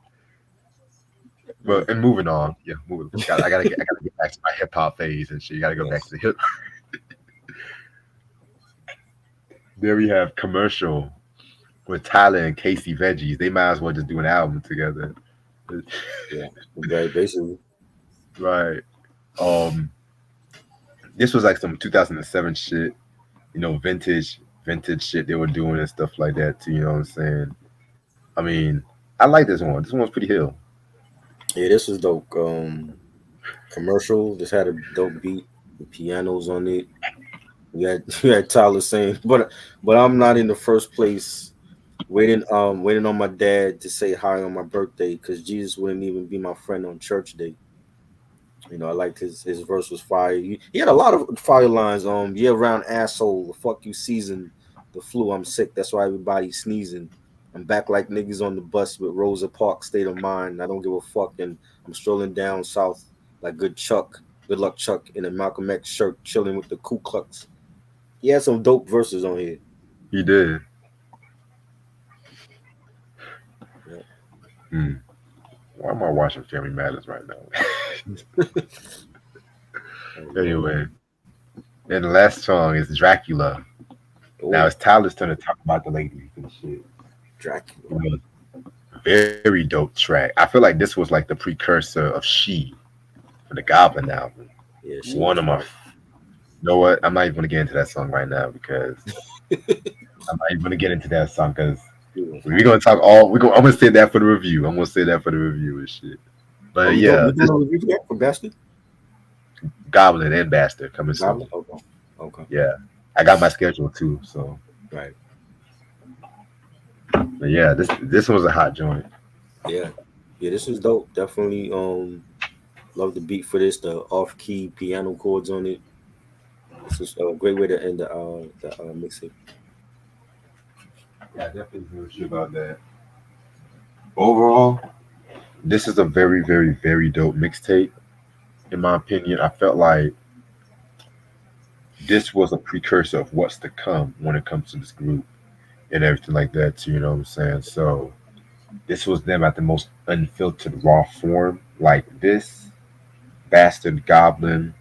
[SPEAKER 3] But and moving on, yeah, moving. I gotta get back to my hip hop phase and shit. You gotta go back to the hip. There we have Commercial with Tyler and Casey Veggies. They might as well just do an album together.
[SPEAKER 2] Yeah, very basically.
[SPEAKER 3] Right. This was like some 2007 shit, vintage shit they were doing and stuff like that too. You know what I'm saying? I mean, I like this one. This one's pretty hill.
[SPEAKER 2] Yeah, this is dope. Commercial. This had a dope beat. The pianos on it. You had Tyler saying, but I'm not in the first place. Waiting on my dad to say hi on my birthday because Jesus wouldn't even be my friend on church day. I liked his verse was fire. He had a lot of fire lines. Year round asshole, the fuck you season, the flu, I'm sick. That's why everybody's sneezing. I'm back like niggas on the bus with Rosa Parks state of mind. I don't give a fuck, and I'm strolling down south like good luck Chuck in a Malcolm X shirt, chilling with the Ku Klux. He had some dope verses on here.
[SPEAKER 3] He did.
[SPEAKER 2] Yeah.
[SPEAKER 3] Why am I watching Family Matters right now? Anyway, and the last song is Dracula. Ooh. Now it's Tyler's turn to talk about the ladies and shit.
[SPEAKER 2] Dracula.
[SPEAKER 3] Very dope track. I feel like this was like the precursor of She for the Goblin album.
[SPEAKER 2] Yeah,
[SPEAKER 3] one of my. You know what? I'm not even gonna get into that song right now because I'm not even gonna get into that song because we're gonna talk I'm gonna say that for the review. I'm gonna say that for the review and shit. But yeah,
[SPEAKER 2] for Bastard,
[SPEAKER 3] Goblin and Bastard coming soon.
[SPEAKER 2] Okay.
[SPEAKER 3] Yeah, I got my schedule too. So
[SPEAKER 2] right.
[SPEAKER 3] But yeah, this was a hot joint.
[SPEAKER 2] Yeah, this is dope. Definitely, love the beat for this. The off-key piano chords on it. This is a great way to end the mixtape.
[SPEAKER 3] Yeah, I definitely agree with you about that. Overall, this is a very, very, very dope mixtape. In my opinion, I felt like this was a precursor of what's to come when it comes to this group and everything like that too, you know what I'm saying? So this was them at the most unfiltered raw form, like this, Bastard, Goblin,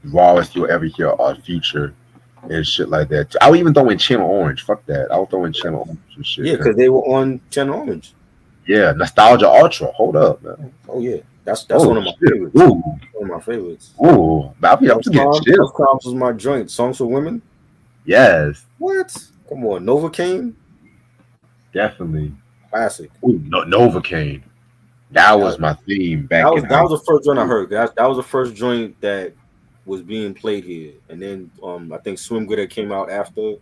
[SPEAKER 3] rawest you'll ever hear our Future and shit like that. I would even throw in Channel Orange. Fuck that. I would throw in Channel Orange and shit.
[SPEAKER 2] Yeah, because they were on Channel Orange.
[SPEAKER 3] Yeah, Nostalgia Ultra. Hold up, man.
[SPEAKER 2] Oh yeah, that's one of my favorites.
[SPEAKER 3] Ooh.
[SPEAKER 2] One of my favorites.
[SPEAKER 3] Ooh, I'm just getting chill.
[SPEAKER 2] Crimes was my joint. Songs for Women.
[SPEAKER 3] Yes.
[SPEAKER 2] What? Come on, Novocaine.
[SPEAKER 3] Definitely.
[SPEAKER 2] Classic.
[SPEAKER 3] Ooh, Novocaine. That was my theme back.
[SPEAKER 2] That was the first joint I heard. That was the first joint that was being played here, and then I think Swim Glitter came out after,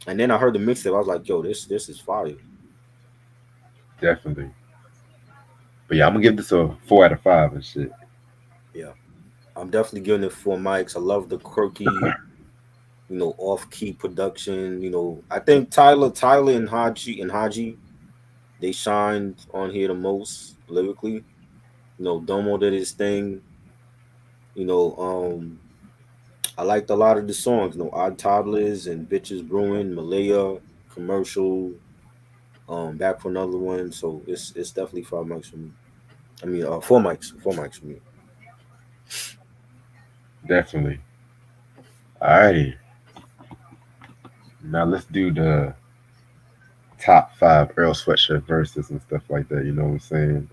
[SPEAKER 2] and then I heard the mixtape. I was like, "Yo, this is fire."
[SPEAKER 3] Definitely. But yeah, I'm gonna give this a 4 out of 5 and shit.
[SPEAKER 2] Yeah, I'm definitely giving it 4 mics. I love the quirky, off-key production. I think Tyler and Haji, they shined on here the most lyrically. Domo did his thing. I liked a lot of the songs. Odd Toddlers and Bitches Brewing, Malaya, Commercial, Back for Another One. So it's definitely 5 mics for me. I mean, 4 mics. 4 mics for me.
[SPEAKER 3] Definitely. Alrighty. Now let's do the top 5 Earl Sweatshirt verses and stuff like that. You know what I'm saying?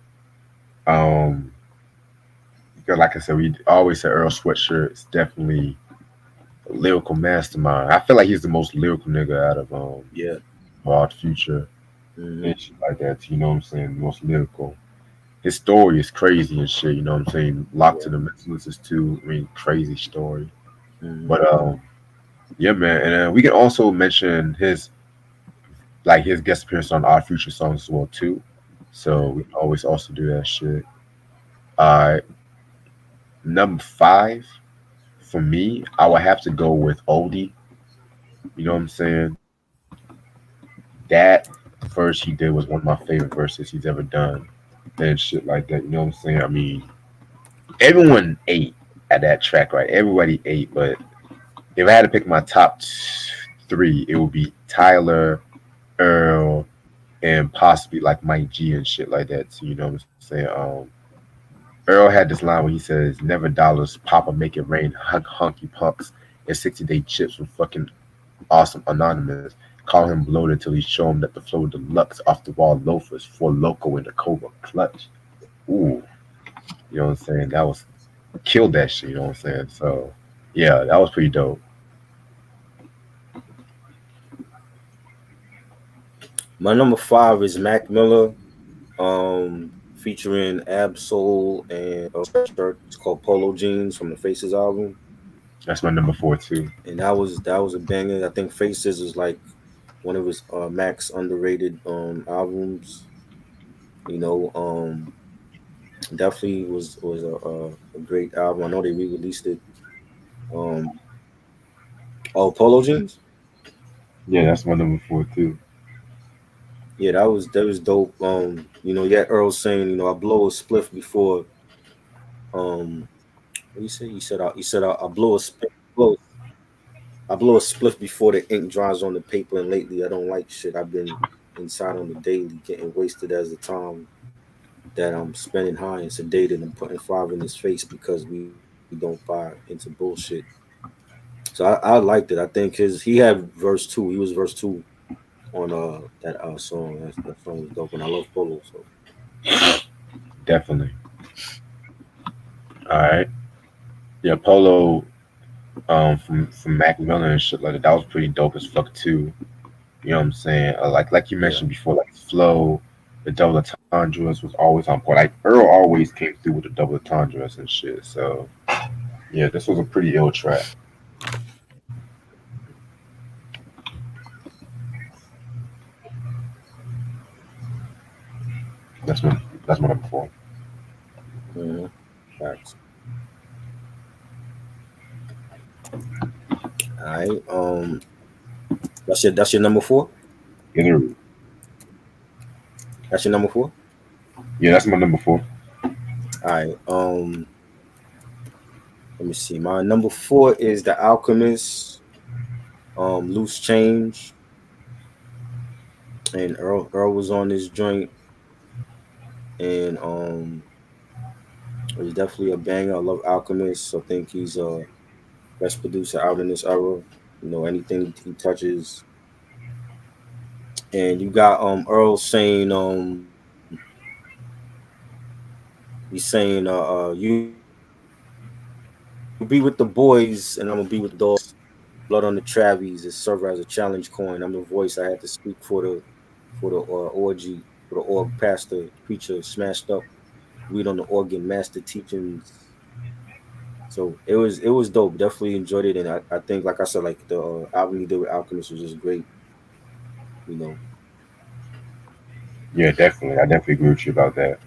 [SPEAKER 3] Because like I said, we always say Earl Sweatshirt is definitely a lyrical mastermind. I feel like he's the most lyrical nigga out of Hard Future and shit like that. You know what I'm saying? The most lyrical. his story is crazy and shit. You know what I'm saying? Locked
[SPEAKER 2] Yeah.
[SPEAKER 3] to the Mentalists too. I mean, crazy story.
[SPEAKER 2] Hmm.
[SPEAKER 3] But yeah, man. And we can also mention his like his guest appearance on our future songs as well too. So
[SPEAKER 2] Yeah.
[SPEAKER 3] we can always also do that shit. Uh, number five for me, I would have to go with oldie. You know what I'm saying? That verse he did was one of my favorite verses he's ever done, and shit like that. You know what I'm saying? I mean, everyone ate at that track, right? Everybody ate, but if I had to pick my top three, it would be Tyler, Earl, and possibly like Mike G and shit like that. So, you know what I'm saying? Earl had this line where he says, "Never dollars, Papa make it rain, hunky pucks, and 60-day chips from fucking awesome anonymous. Call him bloated till he show him that the flow deluxe off the wall loafers for loco in the cobra clutch." Ooh, you know what I'm saying? That was killed that shit. You know what I'm saying? So yeah, that was pretty dope.
[SPEAKER 2] My number five is Mac Miller, featuring Absol and a sweatshirt. It's called Polo Jeans from the Faces album,
[SPEAKER 3] That's my number four too.
[SPEAKER 2] and that was a banger. I think Faces is like one of his Mac's underrated albums. You know, definitely was a great album. I know they re-released it. Um, oh, Polo Jeans.
[SPEAKER 3] Yeah, that's my number four too.
[SPEAKER 2] Yeah, that was dope. Yeah, Earl saying, I blow a spliff before. What you say? I blow a blow I blow a spliff before the ink dries on the paper. And lately, I don't like shit. I've been inside on the daily, getting wasted as the time that I'm spending high and sedated and putting five in his face because we don't buy into bullshit. So I liked it. I think he had verse two. He was verse two on that song. That song was dope, and I love Polo. So
[SPEAKER 3] Definitely. All right. Yeah, Polo from Mac Miller and shit like that. That was pretty dope as fuck too. You know what I'm saying? Like you
[SPEAKER 2] yeah,
[SPEAKER 3] mentioned before, like flow, the double entendres was always on point. Like Earl always came through with the double entendres and shit. So yeah, this was a pretty ill track. That's my that's my number four.
[SPEAKER 2] hmm, facts. All right. That's your number four.
[SPEAKER 3] Either
[SPEAKER 2] That's your number four.
[SPEAKER 3] yeah, that's my number four.
[SPEAKER 2] All right. Let me see. My number four is The Alchemist, Loose Change, and Earl was on this joint, and it was definitely a banger. I love Alchemist. I think he's best producer out in this era. Anything he touches. And you got Earl saying he's saying you be with the boys and I'm gonna be with the dogs. Blood on the Travies is served as a challenge coin. I'm the voice I had to speak for the orgy, for the org pastor preacher smashed up. Read on the organ master teachings. So it was dope. Definitely enjoyed it, and I think like I said, like the album he did with Alchemist was just great. You know.
[SPEAKER 3] Yeah, definitely. I definitely agree with you about that.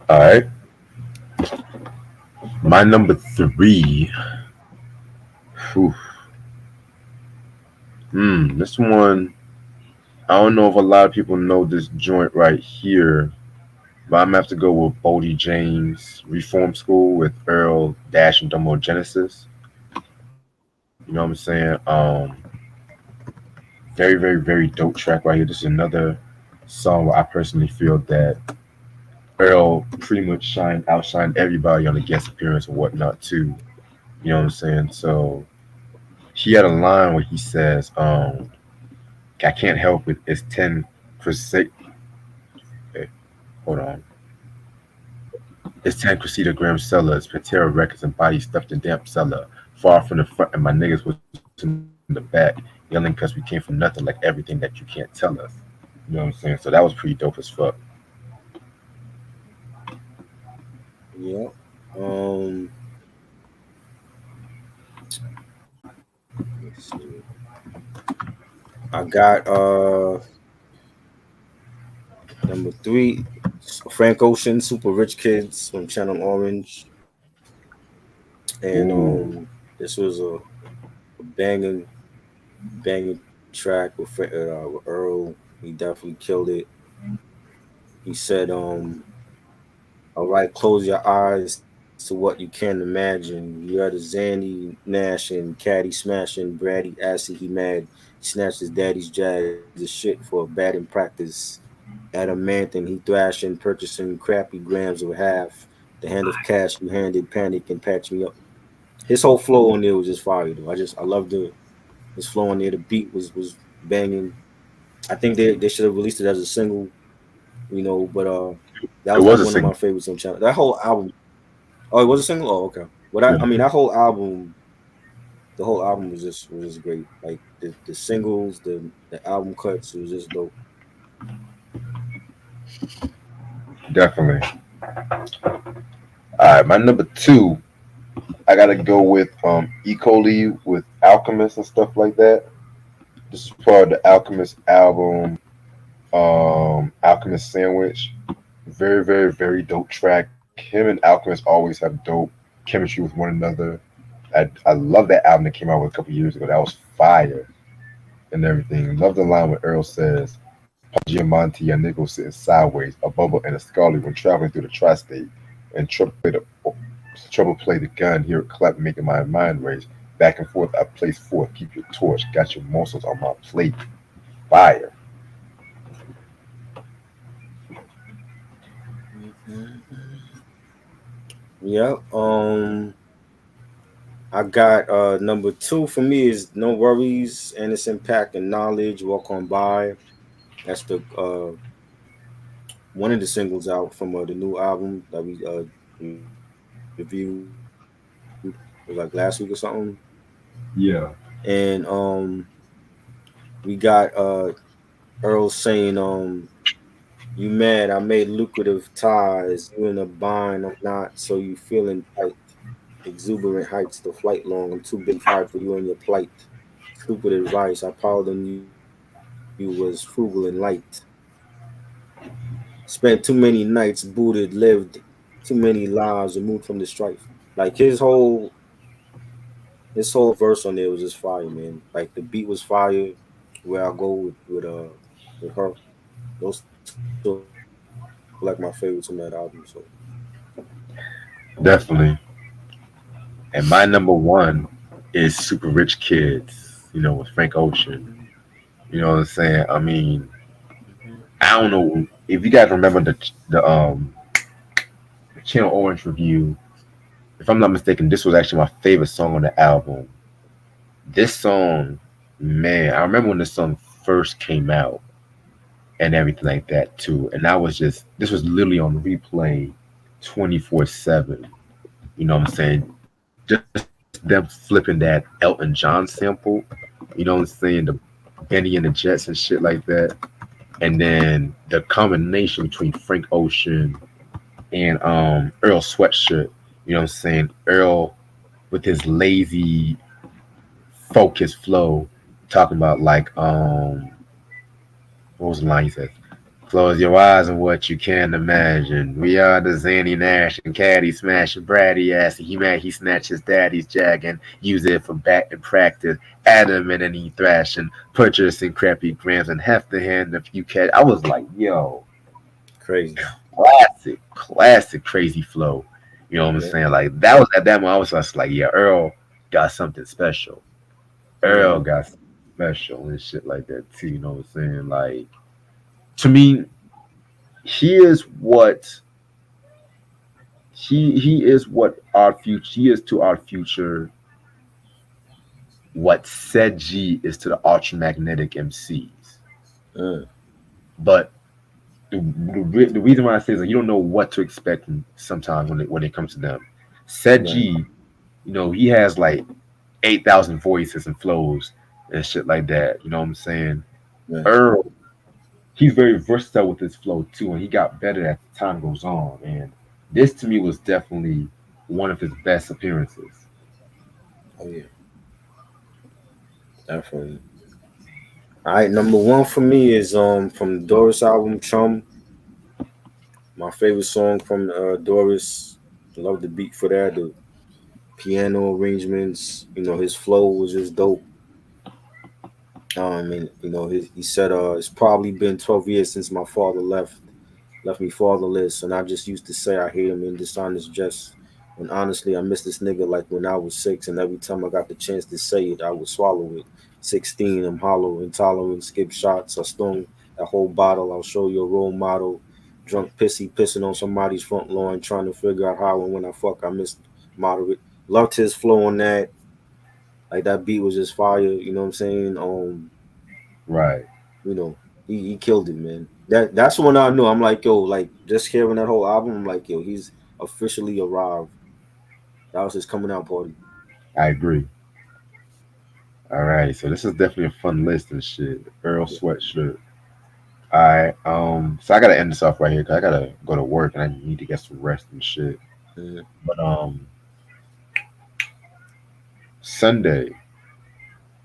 [SPEAKER 3] All right. My number three. Whew. This one, I don't know if a lot of people know this joint right here, but I'm gonna have to go with Bodie James Reform School with Earl Dash and Domo Genesis. You know what I'm saying? Very, very, very dope track right here. This is another song where I personally feel that Earl pretty much outshined everybody on the guest appearance and whatnot too. You know what I'm saying? So he had a line where he says, I can't help it. It's 10 crusade. Hold on. It's 10 Cressida Graham Sellers, Pantera Records, and body stuffed in damp cellar. Far from the front, and my niggas was in the back, yelling because we came from nothing like everything that you can't tell us. You know what I'm saying? So that was pretty dope as fuck.
[SPEAKER 2] Yeah. Um. Let me see. I got number three, Frank Ocean, Super Rich Kids from Channel Orange, and
[SPEAKER 1] Ooh.
[SPEAKER 2] this was a banging track with Earl. He definitely killed it. He said, all right, close your eyes to what you can't imagine. You are the Zanny gnashing, caddy smashing, bratty assy he mad. He snatched his daddy's jag, the shit for batting practice. Adamantine, he thrashing, purchasing crappy grams of half. The hand of cash you handed, panic and patch me up. His whole flow on there was just fire though. I loved his flow on there. The beat was banging. I think they should have released it as a single, but that
[SPEAKER 3] It
[SPEAKER 2] was
[SPEAKER 3] was
[SPEAKER 2] like
[SPEAKER 3] a
[SPEAKER 2] one of
[SPEAKER 3] single.
[SPEAKER 2] my favorites on channel. That whole album. Oh, it was a single. Oh, okay. But I mean,
[SPEAKER 3] Yeah,
[SPEAKER 2] the whole album was just great. Like the singles, the album cuts, it was just dope.
[SPEAKER 3] definitely. All right, my number two, I gotta go with E. coli with Alchemist and stuff like that. This is part of the Alchemist album, Alchemist Sandwich. Very, very, very dope track. Him and Alchemist always have dope chemistry with one another. I love that album that came out a couple years ago. That was fire and everything. Love the line where Earl says, Giamatti, a nickel sitting sideways, a bubble and a scully when traveling through the tri-state, and trouble play the gun, hear it clap, making my mind race. Back and forth, I place forth, keep your torch, got your muscles on my plate. Fire.
[SPEAKER 2] Yeah. I got number two for me is No Worries, Innocent Pack and Knowledge, Walk On By. That's the one of the singles out from the new album that we reviewed. It was like last week or something.
[SPEAKER 3] Yeah.
[SPEAKER 2] And we got Earl saying, you mad, I made lucrative ties, you in a bind, I'm not, so you feeling tight. Exuberant heights, the flight long, I'm too big hard for you and your plight. Stupid advice, I piled on you was frugal and light. Spent too many nights booted, lived too many lives removed from the strife. Like his whole verse on there was just fire, man. Like the beat was fire. Where I go with her, those two like my favorites from that album. So
[SPEAKER 3] Definitely. And my number one is Super Rich Kids, with Frank Ocean. You know what I'm saying? I mean, I don't know if you guys remember the Channel Orange review. If I'm not mistaken, this was actually my favorite song on the album. This song, man, I remember when this song first came out and everything like that too. And this was literally on replay 24/7. You know what I'm saying? Just them flipping that Elton John sample. You know what I'm saying? The Benny and the Jets and shit like that. And then the combination between Frank Ocean and Earl Sweatshirt. You know what I'm saying? Earl with his lazy, focused flow, talking about like what was the line he said? Close your eyes on what you can imagine. We are the Zanny Nash and Caddy smashing Bratty ass. He mad he snatched his daddy's jag and use it for back and practice. Adam and he thrashing, purchasing crappy grams and half the hand if you catch. I was like, yo,
[SPEAKER 2] crazy.
[SPEAKER 3] classic crazy flow. You know what I'm
[SPEAKER 2] Yeah.
[SPEAKER 3] saying? Like that was at that moment I was just like, yeah, Earl got something special. Earl
[SPEAKER 2] Hmm.
[SPEAKER 3] got something special and shit like that too. You know what I'm saying? Like to me, he is what he is what our future he is to our future what said G is to the ultramagnetic MCs.
[SPEAKER 2] Mm.
[SPEAKER 3] But the reason why I say is that you don't know what to expect sometimes when it comes to them. Said
[SPEAKER 2] Right.
[SPEAKER 3] G, he has like 8,000 voices and flows and shit like that. You know what I'm saying?
[SPEAKER 2] Right.
[SPEAKER 3] Earl, he's very versatile with his flow too, and he got better as time goes on. And This to me was definitely one of his best appearances.
[SPEAKER 2] Oh yeah, definitely. All right, number one for me is from the Doris album, Chum. My favorite song from Doris. Love the beat for that. The piano arrangements. You know, his flow was just dope. And you know, he said, it's probably been 12 years since my father left me fatherless, and I just used to say I hate him in dishonest jest. When honestly, I miss this nigga like when I was 6, and every time I got the chance to say it, I would swallow it. 16, I'm hollow, intolerant, skip shots, I stung that whole bottle. I'll show you a role model. Drunk pissy, pissing on somebody's front lawn, trying to figure out how and when I fuck, I missed moderate. Loved his flow on that. Like that beat was just fire, you know what I'm saying?
[SPEAKER 3] Right.
[SPEAKER 2] You know, he killed it, man. That's when I knew. I'm like, yo, like just hearing that whole album, I'm like, yo, he's officially arrived. That was his coming out party.
[SPEAKER 3] I agree. All right. So this is definitely a fun list and shit. Earl
[SPEAKER 2] Yeah.
[SPEAKER 3] Sweatshirt. All right. So I gotta end this off right here because I gotta go to work and I need to get some rest and shit.
[SPEAKER 2] Mhm.
[SPEAKER 3] But Sunday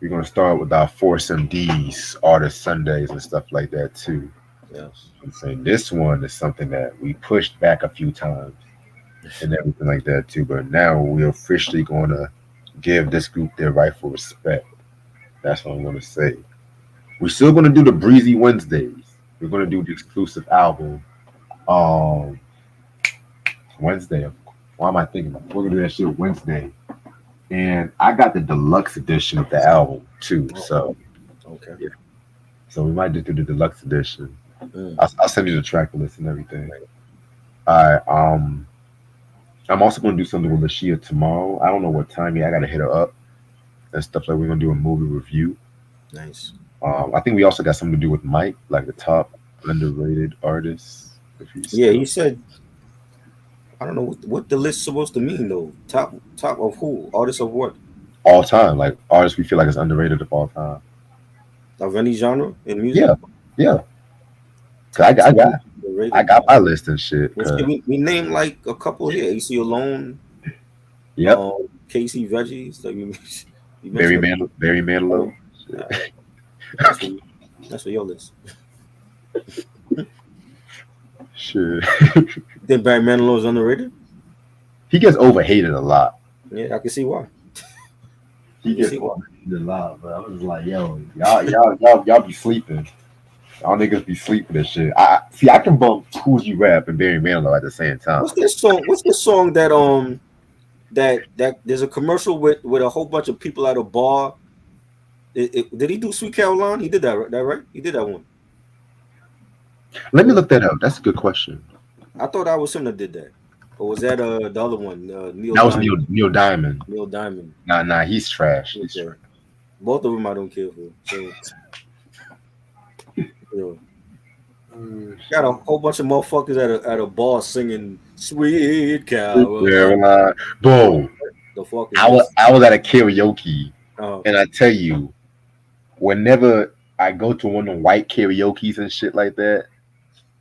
[SPEAKER 3] we're gonna start with our Force MDs, artist Sundays and stuff like that too.
[SPEAKER 2] Yes.
[SPEAKER 3] I'm saying this one is something that we pushed back a few times and everything like that too. But now we're officially gonna give this group their rightful respect. That's what I'm gonna say. We're still gonna do the Breezy Wednesdays. We're gonna do the exclusive album. Um, Wednesday. Why am I thinking about it? We're gonna do that shit Wednesday. And I got the deluxe edition of the album too.
[SPEAKER 2] Oh,
[SPEAKER 3] So
[SPEAKER 2] okay.
[SPEAKER 3] yeah. So we might just do the deluxe edition.
[SPEAKER 2] Mm.
[SPEAKER 3] I'll send you the track list and everything.
[SPEAKER 2] Right.
[SPEAKER 3] All right. I'm also gonna do something with Lashia tomorrow. I don't know what time yet. I gotta hit her up and stuff like we're gonna do a movie review.
[SPEAKER 2] Nice.
[SPEAKER 3] I think we also got something to do with Mike, like the top underrated artists. If he's
[SPEAKER 2] Yeah,
[SPEAKER 3] still
[SPEAKER 2] he said I don't know what the list supposed to mean though. Top of who? Artists of what?
[SPEAKER 3] all time, like artists we feel like is underrated of all time.
[SPEAKER 2] Of any genre in music?
[SPEAKER 3] Yeah, yeah. 'Cause
[SPEAKER 2] Top
[SPEAKER 3] I
[SPEAKER 2] 10
[SPEAKER 3] got I
[SPEAKER 2] rated.
[SPEAKER 3] got my list and shit.
[SPEAKER 2] Let's give
[SPEAKER 3] Cause
[SPEAKER 2] we name like a couple here. AC Alone,
[SPEAKER 3] yep,
[SPEAKER 2] Casey Veggies. Like you mentioned
[SPEAKER 3] Barry
[SPEAKER 2] a
[SPEAKER 3] Manilow.
[SPEAKER 2] uh, that's what your list.
[SPEAKER 3] Shit,
[SPEAKER 2] Think Barry Manilow is underrated?
[SPEAKER 3] he gets overhated a lot.
[SPEAKER 2] Yeah, I can see why.
[SPEAKER 3] He
[SPEAKER 2] You
[SPEAKER 3] gets
[SPEAKER 2] see why?
[SPEAKER 3] overhated a lot, but I was like, yo, y'all be sleeping. Y'all niggas be sleeping and shit. I see. I can bump Coogee Rap and Barry Manilow at the same time.
[SPEAKER 2] What's this song? What's this song that there's a commercial with a whole bunch of people at a bar? Did he do Sweet Caroline? He did that right? He did that one.
[SPEAKER 3] Let me look that up. That's a good question.
[SPEAKER 2] I thought that was him that did that. Or was that the other one? Neil
[SPEAKER 3] That was
[SPEAKER 2] Diamond.
[SPEAKER 3] Neil Diamond.
[SPEAKER 2] Neil Diamond.
[SPEAKER 3] Nah, he's trash. He's
[SPEAKER 2] Okay.
[SPEAKER 3] trash.
[SPEAKER 2] Both of them I don't care for. So you know, got a whole bunch of motherfuckers at a bar singing "Sweet Caroline."
[SPEAKER 3] Caroline. Bro,
[SPEAKER 2] The fuck is this?
[SPEAKER 3] I was at a karaoke,
[SPEAKER 2] Oh,
[SPEAKER 3] and I tell you, whenever I go to one of the white karaoke's and shit like that,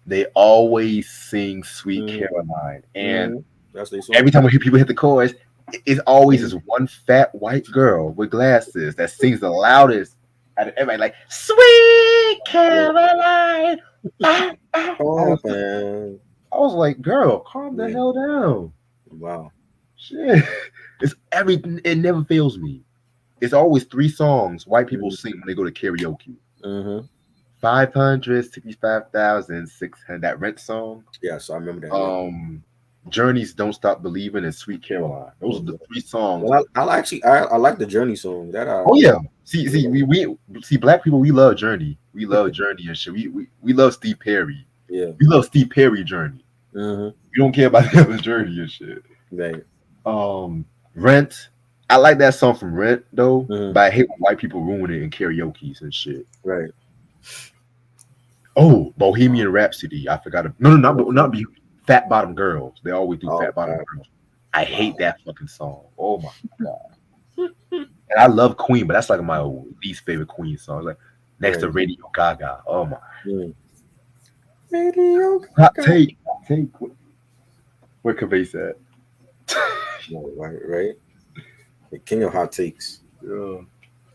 [SPEAKER 3] they always sing "Sweet
[SPEAKER 2] mhm,
[SPEAKER 3] Caroline," and
[SPEAKER 2] that's their song.
[SPEAKER 3] every time I hear people hit the chorus, it's always this one fat white girl with glasses that sings the loudest. And everybody like "Sweet Caroline."
[SPEAKER 2] Oh man!
[SPEAKER 3] I was like, "Girl, calm the
[SPEAKER 2] Yeah.
[SPEAKER 3] hell down."
[SPEAKER 2] Wow.
[SPEAKER 3] Shit, it's everything. It never fails me. It's always three songs white people sing when they go to karaoke.
[SPEAKER 2] Mm-hmm.
[SPEAKER 3] 565,600. That Rent song.
[SPEAKER 2] Yes, I remember that. Yeah.
[SPEAKER 3] Journey's "Don't Stop Believing" and "Sweet Caroline." Those are the three songs.
[SPEAKER 2] Well, I like the Journey song. That
[SPEAKER 3] Oh yeah. See, we see black people. We love Journey. We love Journey and shit. We love Steve Perry.
[SPEAKER 2] Yeah.
[SPEAKER 3] We love Steve Perry Journey.
[SPEAKER 2] Mm-hmm.
[SPEAKER 3] We don't care about the other Journey and shit.
[SPEAKER 2] Right.
[SPEAKER 3] Rent. I like that song from Rent though,
[SPEAKER 2] Mhm.
[SPEAKER 3] but I hate when white people ruin it in karaoke's and shit.
[SPEAKER 2] Right.
[SPEAKER 3] Oh, Bohemian Rhapsody. I forgot. No, not be Fat Bottom Girls. They always do Fat Bottom Girls. I hate that fucking song. Oh my god. And I love Queen, but that's like my least favorite Queen song. Like next to Radio Gaga. Oh my.
[SPEAKER 2] Radio
[SPEAKER 3] Hot take. What Where Kavase at?
[SPEAKER 2] No, right. The king of hot takes.
[SPEAKER 3] Yeah.
[SPEAKER 2] Oh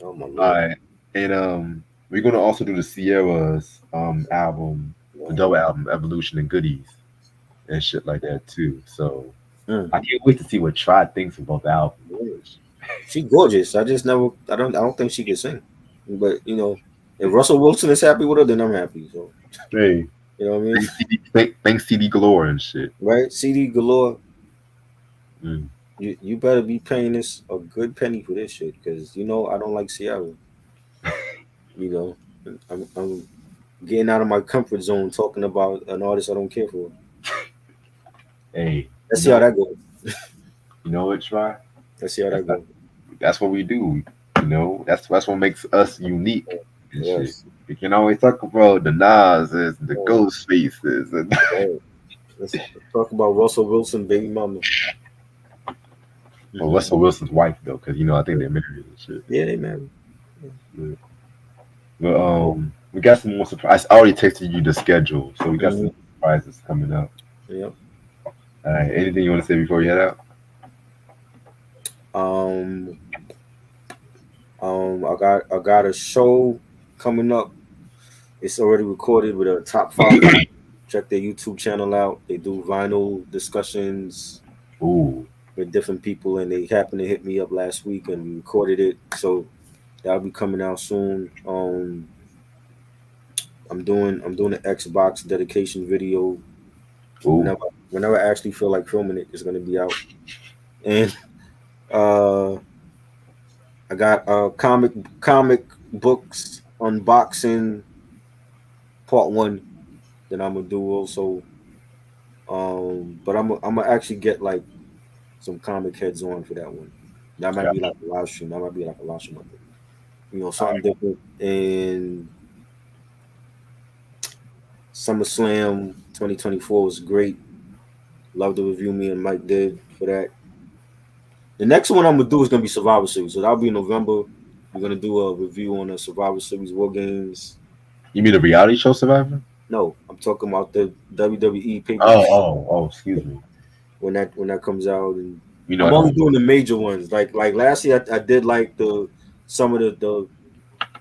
[SPEAKER 2] my
[SPEAKER 3] All
[SPEAKER 2] lord.
[SPEAKER 3] right, and we're gonna also do the Sierra's album, the double album, Evolution and Goodies, and shit like that too. So
[SPEAKER 2] Mm.
[SPEAKER 3] I can't wait to see what Try thinks of both albums.
[SPEAKER 2] She gorgeous. I just never. I don't think she can sing. But if Russell Wilson is happy with her, then I'm happy. So
[SPEAKER 3] Hey,
[SPEAKER 2] you know what I mean,
[SPEAKER 3] thanks CD Galore and shit.
[SPEAKER 2] right? CD galore.
[SPEAKER 3] Mm.
[SPEAKER 2] You better be paying us a good penny for this shit because I don't like Seattle. You know, I'm getting out of my comfort zone talking about an artist I don't care for.
[SPEAKER 3] Hey,
[SPEAKER 2] Let's see how that goes.
[SPEAKER 3] you know what, Try?
[SPEAKER 2] Let's see how
[SPEAKER 3] That's
[SPEAKER 2] that goes.
[SPEAKER 3] that's what we do. You know, that's what makes us unique and shit.
[SPEAKER 2] Yes.
[SPEAKER 3] We can always talk about the Nas's, the
[SPEAKER 2] Oh,
[SPEAKER 3] Ghost Faces, and
[SPEAKER 2] right. Let's talk about Russell Wilson, baby mama.
[SPEAKER 3] well, Russell Wilson's wife though, because I think
[SPEAKER 2] Yeah,
[SPEAKER 3] they're married and shit.
[SPEAKER 2] yeah, they married.
[SPEAKER 3] Yeah. But we got some more surprise. I already texted you the schedule, so we got
[SPEAKER 2] Hmm.
[SPEAKER 3] some surprises coming up.
[SPEAKER 2] Yeah.
[SPEAKER 3] All right, anything you want to say before you head out?
[SPEAKER 2] Um. I got a show coming up. It's already recorded with a top five. Check their YouTube channel out. They do vinyl discussions
[SPEAKER 3] Ooh,
[SPEAKER 2] with different people, and they happened to hit me up last week and we recorded it. So that'll be coming out soon. I'm doing an Xbox dedication video.
[SPEAKER 3] ooh.
[SPEAKER 2] Whenever I actually feel like filming it, it's gonna be out. And uh, I got comic books unboxing part one that I'm gonna do also. But I'm gonna actually get like some comic heads on for that one. That might
[SPEAKER 3] Yeah.
[SPEAKER 2] be like a live stream. That might be like a live stream. I think. Something different. And SummerSlam 2024 was great. Love the review me and Mike did for that. The next one I'm gonna do is gonna be Survivor Series. So that'll be in November. We're gonna do a review on the Survivor Series War Games.
[SPEAKER 3] You mean the reality show Survivor?
[SPEAKER 2] No, I'm talking about the WWE pay per
[SPEAKER 3] Oh,
[SPEAKER 2] view
[SPEAKER 3] excuse me.
[SPEAKER 2] when that comes out. And
[SPEAKER 3] I
[SPEAKER 2] I'm only
[SPEAKER 3] don't.
[SPEAKER 2] doing the major ones. Like last year, I did like some of the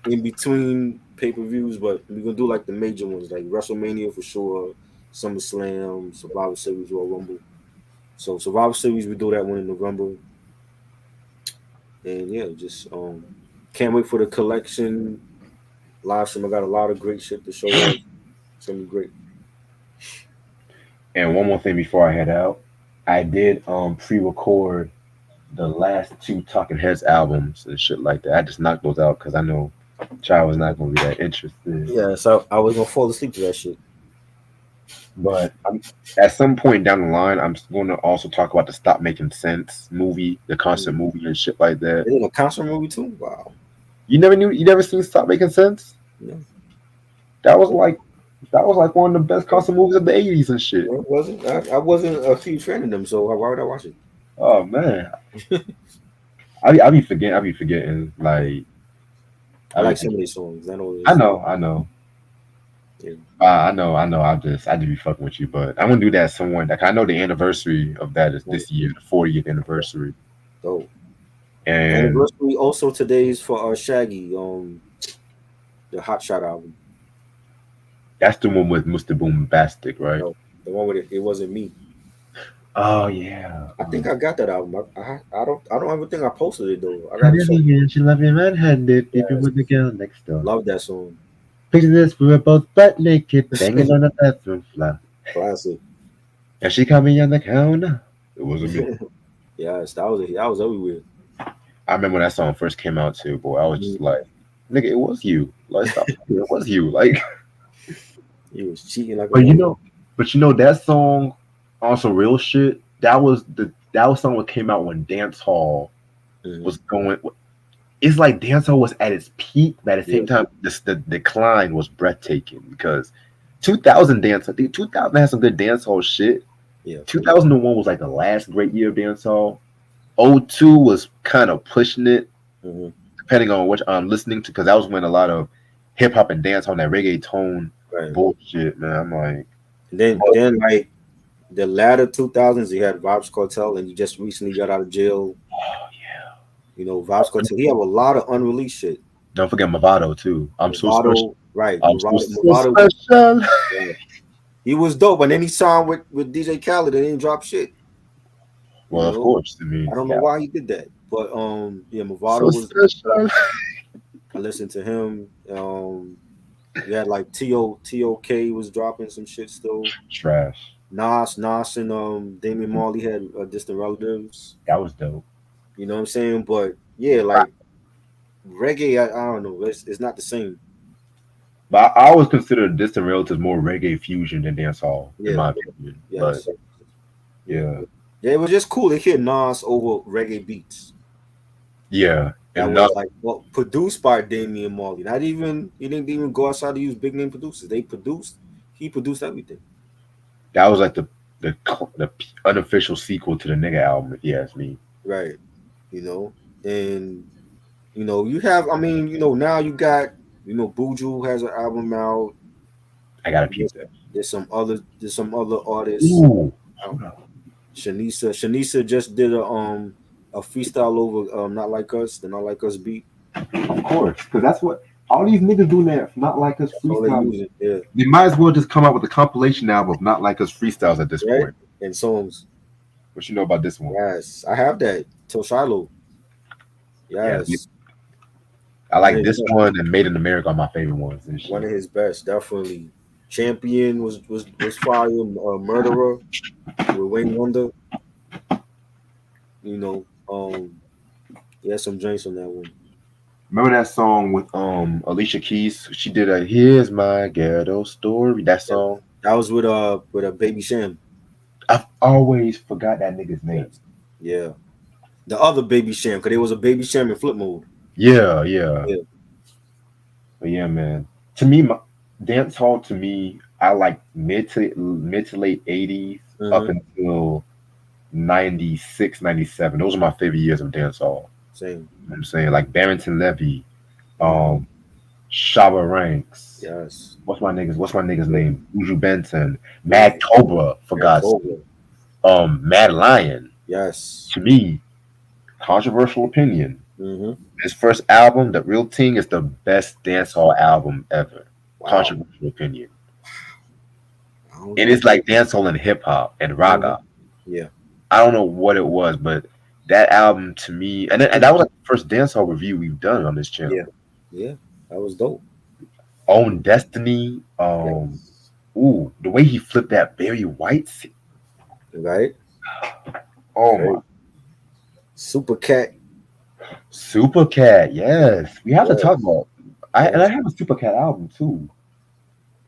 [SPEAKER 2] in between pay per views, but we're gonna do like the major ones, like WrestleMania for sure, SummerSlam, Survivor Series, Royal Rumble. So Survivor Series, we do that one in November, and yeah, just can't wait for the collection live stream. I got a lot of great shit to show you. It's gonna be great.
[SPEAKER 3] And one more thing before I head out, I did pre-record the last two Talking Heads albums and shit like that. I just knocked those out because I know Child was not gonna be that interested.
[SPEAKER 2] Yeah, so I was gonna fall asleep to that shit.
[SPEAKER 3] But at some point down the line, I'm going to also talk about the Stop Making Sense movie, the concert movie and shit like that.
[SPEAKER 2] Is it a concert movie too? Wow.
[SPEAKER 3] You never seen Stop Making Sense?
[SPEAKER 2] Yeah.
[SPEAKER 3] That was like one of the best concert movies of the '80s and shit.
[SPEAKER 2] Well, was it? I wasn't a huge fan of them, so why would I watch it?
[SPEAKER 3] Oh man, I be forgetting. Like
[SPEAKER 2] I like some of these songs. I know.
[SPEAKER 3] I know.
[SPEAKER 2] Yeah.
[SPEAKER 3] I know. I just be fucking with you, but I'm gonna do that somewhere. Like I know the anniversary of that is this year, the 40th anniversary.
[SPEAKER 2] So
[SPEAKER 3] And
[SPEAKER 2] anniversary also today is for Shaggy, the Hot Shot album.
[SPEAKER 3] that's the one with Mr. Boombastic, right?
[SPEAKER 2] No, the one with it wasn't me.
[SPEAKER 3] Oh yeah.
[SPEAKER 2] I think I got that album. I don't ever think I posted it though. I got
[SPEAKER 3] She love you red-handed, even with the girl next door.
[SPEAKER 2] love that song.
[SPEAKER 3] Picture this, we were both butt naked, banging on the bathroom floor.
[SPEAKER 2] Classic.
[SPEAKER 3] And she caught me on the counter. It wasn't me.
[SPEAKER 2] Yes, that was everywhere.
[SPEAKER 3] I remember when that song first came out too, boy. I was just like, nigga, it was you. Like, stop. It was you. Like,
[SPEAKER 2] He was cheating like a
[SPEAKER 3] but that song, also real shit. That song that came out when dance hall was going. It's like dancehall was at its peak, but at the same time, the decline was breathtaking because 2000 had some good dancehall shit.
[SPEAKER 2] Yeah.
[SPEAKER 3] 2001 was like the last great year of dancehall. 02 was kind of pushing it, depending on which I'm listening to, because that was when a lot of hip hop and dancehall, that reggaeton bullshit, man. I'm like,
[SPEAKER 2] then like the latter 2000s, he had Vibes Cartel, and he just recently got out of jail.
[SPEAKER 3] Oh yeah.
[SPEAKER 2] You know, Vibes Cartel. He have a lot of unreleased shit.
[SPEAKER 3] Don't forget Movado too. I'm so special.
[SPEAKER 2] Movado, right?
[SPEAKER 3] I'm so, so
[SPEAKER 2] Movado.
[SPEAKER 3] special.
[SPEAKER 2] Right. He was dope, and then he signed with DJ Khaled and didn't drop shit. You
[SPEAKER 3] Well, of
[SPEAKER 2] know,
[SPEAKER 3] course. I mean,
[SPEAKER 2] I don't know
[SPEAKER 3] yeah.
[SPEAKER 2] why he did that, but yeah,
[SPEAKER 3] So
[SPEAKER 2] Movado was.
[SPEAKER 3] special.
[SPEAKER 2] I listened to him. You had like TOK was dropping some shit still.
[SPEAKER 3] Trash.
[SPEAKER 2] Nas and Damian Marley had distant relatives.
[SPEAKER 3] That was dope.
[SPEAKER 2] You know what I'm saying? But yeah, like reggae, I don't know. It's not the same.
[SPEAKER 3] But I always consider Distant Relatives more reggae fusion than dancehall, in
[SPEAKER 2] Yeah.
[SPEAKER 3] my opinion. But
[SPEAKER 2] Yes.
[SPEAKER 3] yeah,
[SPEAKER 2] Yeah, it was just cool to hear Nas over reggae beats.
[SPEAKER 3] yeah,
[SPEAKER 2] That
[SPEAKER 3] and
[SPEAKER 2] was like produced by Damian Marley. Not even he didn't even go outside to use big name producers. He produced everything.
[SPEAKER 3] that was like the unofficial sequel to the nigga album, if you ask me.
[SPEAKER 2] Right. You know, and you have. I mean, now you got. Buju has an album out.
[SPEAKER 3] I gotta
[SPEAKER 2] There's,
[SPEAKER 3] peep that.
[SPEAKER 2] there's some other artists.
[SPEAKER 3] Ooh,
[SPEAKER 2] Out.
[SPEAKER 3] hold up.
[SPEAKER 2] Shanisa just did a freestyle over Not Like Us, the Not Like Us beat.
[SPEAKER 3] Of course, because that's what all these niggas doing that. Not like us
[SPEAKER 2] That's all they
[SPEAKER 3] freestyle.
[SPEAKER 2] using. Yeah.
[SPEAKER 3] They might as well just come out with a compilation album of not like us freestyles at this
[SPEAKER 2] Right.
[SPEAKER 3] point.
[SPEAKER 2] And songs.
[SPEAKER 3] What you know about this one?
[SPEAKER 2] Yes, I have that. Till Shiloh.
[SPEAKER 3] Yeah,
[SPEAKER 2] Yes.
[SPEAKER 3] I
[SPEAKER 2] One
[SPEAKER 3] like
[SPEAKER 2] of his
[SPEAKER 3] this one and Made in America are my favorite ones. And
[SPEAKER 2] one of
[SPEAKER 3] shit.
[SPEAKER 2] his best, definitely. Champion was fire. Murderer with Wayne Wonder. You know, he had some joints on that one.
[SPEAKER 3] Remember that song with Alicia Keys? She did a "Here's My Ghetto Story." That
[SPEAKER 2] Yep.
[SPEAKER 3] song.
[SPEAKER 2] That was with a Baby Sham.
[SPEAKER 3] I've always forgot that nigga's name.
[SPEAKER 2] Yes. Yeah. The other Baby Sham, because there was a Baby Sham in flip mode.
[SPEAKER 3] Yeah, yeah.
[SPEAKER 2] Yeah.
[SPEAKER 3] But yeah, man. To me, dance hall. To me, I like mid to late '80s up
[SPEAKER 2] Mm-hmm.
[SPEAKER 3] until 96, 97. Those are my favorite years of dance hall.
[SPEAKER 2] Same.
[SPEAKER 3] You know what I'm saying, like Barrington Levy,
[SPEAKER 2] Mhm.
[SPEAKER 3] um, Shabba Ranks.
[SPEAKER 2] Yes.
[SPEAKER 3] What's my nigga's name? Uju Benton, Mad Cobra, for
[SPEAKER 2] Yeah,
[SPEAKER 3] God's
[SPEAKER 2] Cobra.
[SPEAKER 3] sake. Mad Lion.
[SPEAKER 2] Yes.
[SPEAKER 3] To me, controversial opinion.
[SPEAKER 2] Mm-hmm.
[SPEAKER 3] His first album, The Real Thing, is the best dancehall album ever.
[SPEAKER 2] Wow.
[SPEAKER 3] Controversial opinion.
[SPEAKER 2] I don't
[SPEAKER 3] And
[SPEAKER 2] know.
[SPEAKER 3] it's like dancehall and hip hop and raga.
[SPEAKER 2] Yeah.
[SPEAKER 3] I don't know what it was, but that album to me, and that was like the first dancehall review we've done on this channel.
[SPEAKER 2] Yeah. Yeah. That was dope.
[SPEAKER 3] Own Destiny.
[SPEAKER 2] Yes.
[SPEAKER 3] Ooh, the way he flipped that Barry White.
[SPEAKER 2] Right?
[SPEAKER 3] Oh
[SPEAKER 2] Right.
[SPEAKER 3] my.
[SPEAKER 2] Super Cat.
[SPEAKER 3] Super Cat, yes. We have to
[SPEAKER 2] Yes.
[SPEAKER 3] talk about. I
[SPEAKER 2] Yes.
[SPEAKER 3] have a Super Cat album too.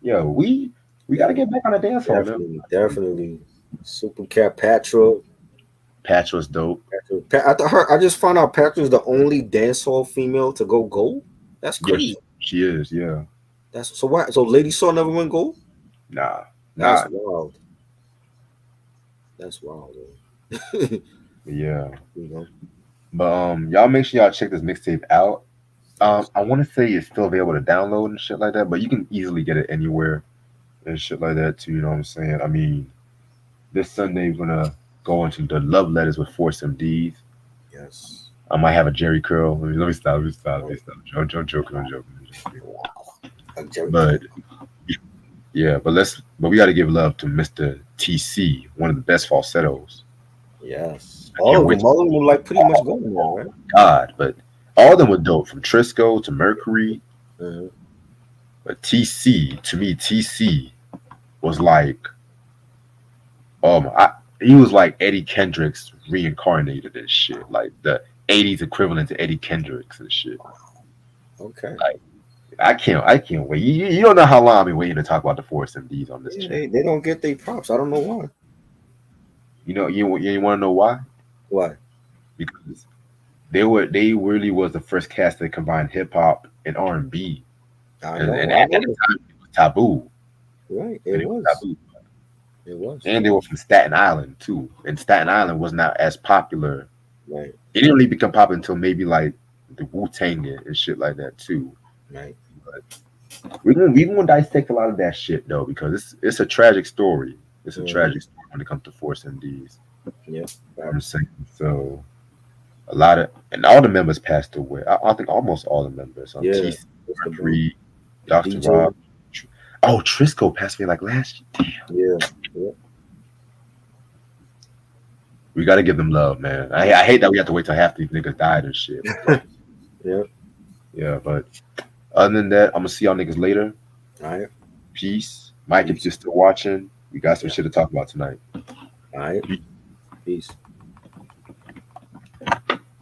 [SPEAKER 3] Yo, we gotta get back on the dance hall, man.
[SPEAKER 2] Definitely. Super Cat Patra.
[SPEAKER 3] Patch was dope.
[SPEAKER 2] I just found out Patra's the only dancehall female to go gold. That's
[SPEAKER 3] Yeah,
[SPEAKER 2] crazy.
[SPEAKER 3] she is. Yeah.
[SPEAKER 2] That's so why. So Lady Saw never went gold.
[SPEAKER 3] Nah.
[SPEAKER 2] That's
[SPEAKER 3] Nah.
[SPEAKER 2] wild. That's wild.
[SPEAKER 3] Yeah.
[SPEAKER 2] You know.
[SPEAKER 3] But y'all make sure y'all check this mixtape out. I want to say it's still available to download and shit like that, but you can easily get it anywhere and shit like that too. You know what I'm saying? I mean, this Sunday we're gonna go into the love letters with Force MDs.
[SPEAKER 2] Yes.
[SPEAKER 3] I might have a Jerry curl. Let me stop. I'm joking. But yeah, but we got to give love to Mr. TC, one of the best falsettos.
[SPEAKER 2] Yes.
[SPEAKER 3] I can't wait.
[SPEAKER 2] All of them were like pretty much going there, right?
[SPEAKER 3] God, but all of them were dope, from Trisco to Mercury.
[SPEAKER 2] Mhm.
[SPEAKER 3] But TC, to me, TC was like, he was like Eddie Kendricks reincarnated and shit, like the '80s equivalent to Eddie Kendricks and shit.
[SPEAKER 2] Okay.
[SPEAKER 3] Like, I can't wait. You don't know how long I've been waiting to talk about the Force MDs on this
[SPEAKER 2] Yeah,
[SPEAKER 3] channel.
[SPEAKER 2] they don't get their props. I don't know why.
[SPEAKER 3] You know, you want to know why?
[SPEAKER 2] Why?
[SPEAKER 3] Because they really was the first cast that combined hip hop and R&B,
[SPEAKER 2] I
[SPEAKER 3] and
[SPEAKER 2] know.
[SPEAKER 3] at the time it was taboo.
[SPEAKER 2] Right.
[SPEAKER 3] And
[SPEAKER 2] It was.
[SPEAKER 3] taboo.
[SPEAKER 2] It was.
[SPEAKER 3] And they were from Staten Island too, and Staten Island was not as popular.
[SPEAKER 2] Right.
[SPEAKER 3] It didn't really become popular until maybe like the Wu-Tang and shit like that too.
[SPEAKER 2] Right.
[SPEAKER 3] But we gonna dissect a lot of that shit though, because it's a tragic story. It's a
[SPEAKER 2] Mhm.
[SPEAKER 3] tragic story when it comes to Force MDs.
[SPEAKER 2] Yeah.
[SPEAKER 3] I'm saying so. A lot of and all the members passed away. I think almost all the members.
[SPEAKER 2] Yeah.
[SPEAKER 3] TC,
[SPEAKER 2] That's the
[SPEAKER 3] Mark
[SPEAKER 2] bro.
[SPEAKER 3] Reed, Dr.
[SPEAKER 2] DJ.
[SPEAKER 3] Rob. Oh, Trisco passed away like last year. Damn.
[SPEAKER 2] Yeah. Yeah.
[SPEAKER 3] We got to give them love, man. I hate that we have to wait till half these niggas died and shit. But,
[SPEAKER 2] Yeah.
[SPEAKER 3] yeah, but other than that, I'm gonna see y'all niggas later.
[SPEAKER 2] All right.
[SPEAKER 3] Peace. Mike, if
[SPEAKER 2] Peace.
[SPEAKER 3] you're still watching, we got some
[SPEAKER 2] Yeah.
[SPEAKER 3] shit to talk about tonight.
[SPEAKER 2] All right. Peace.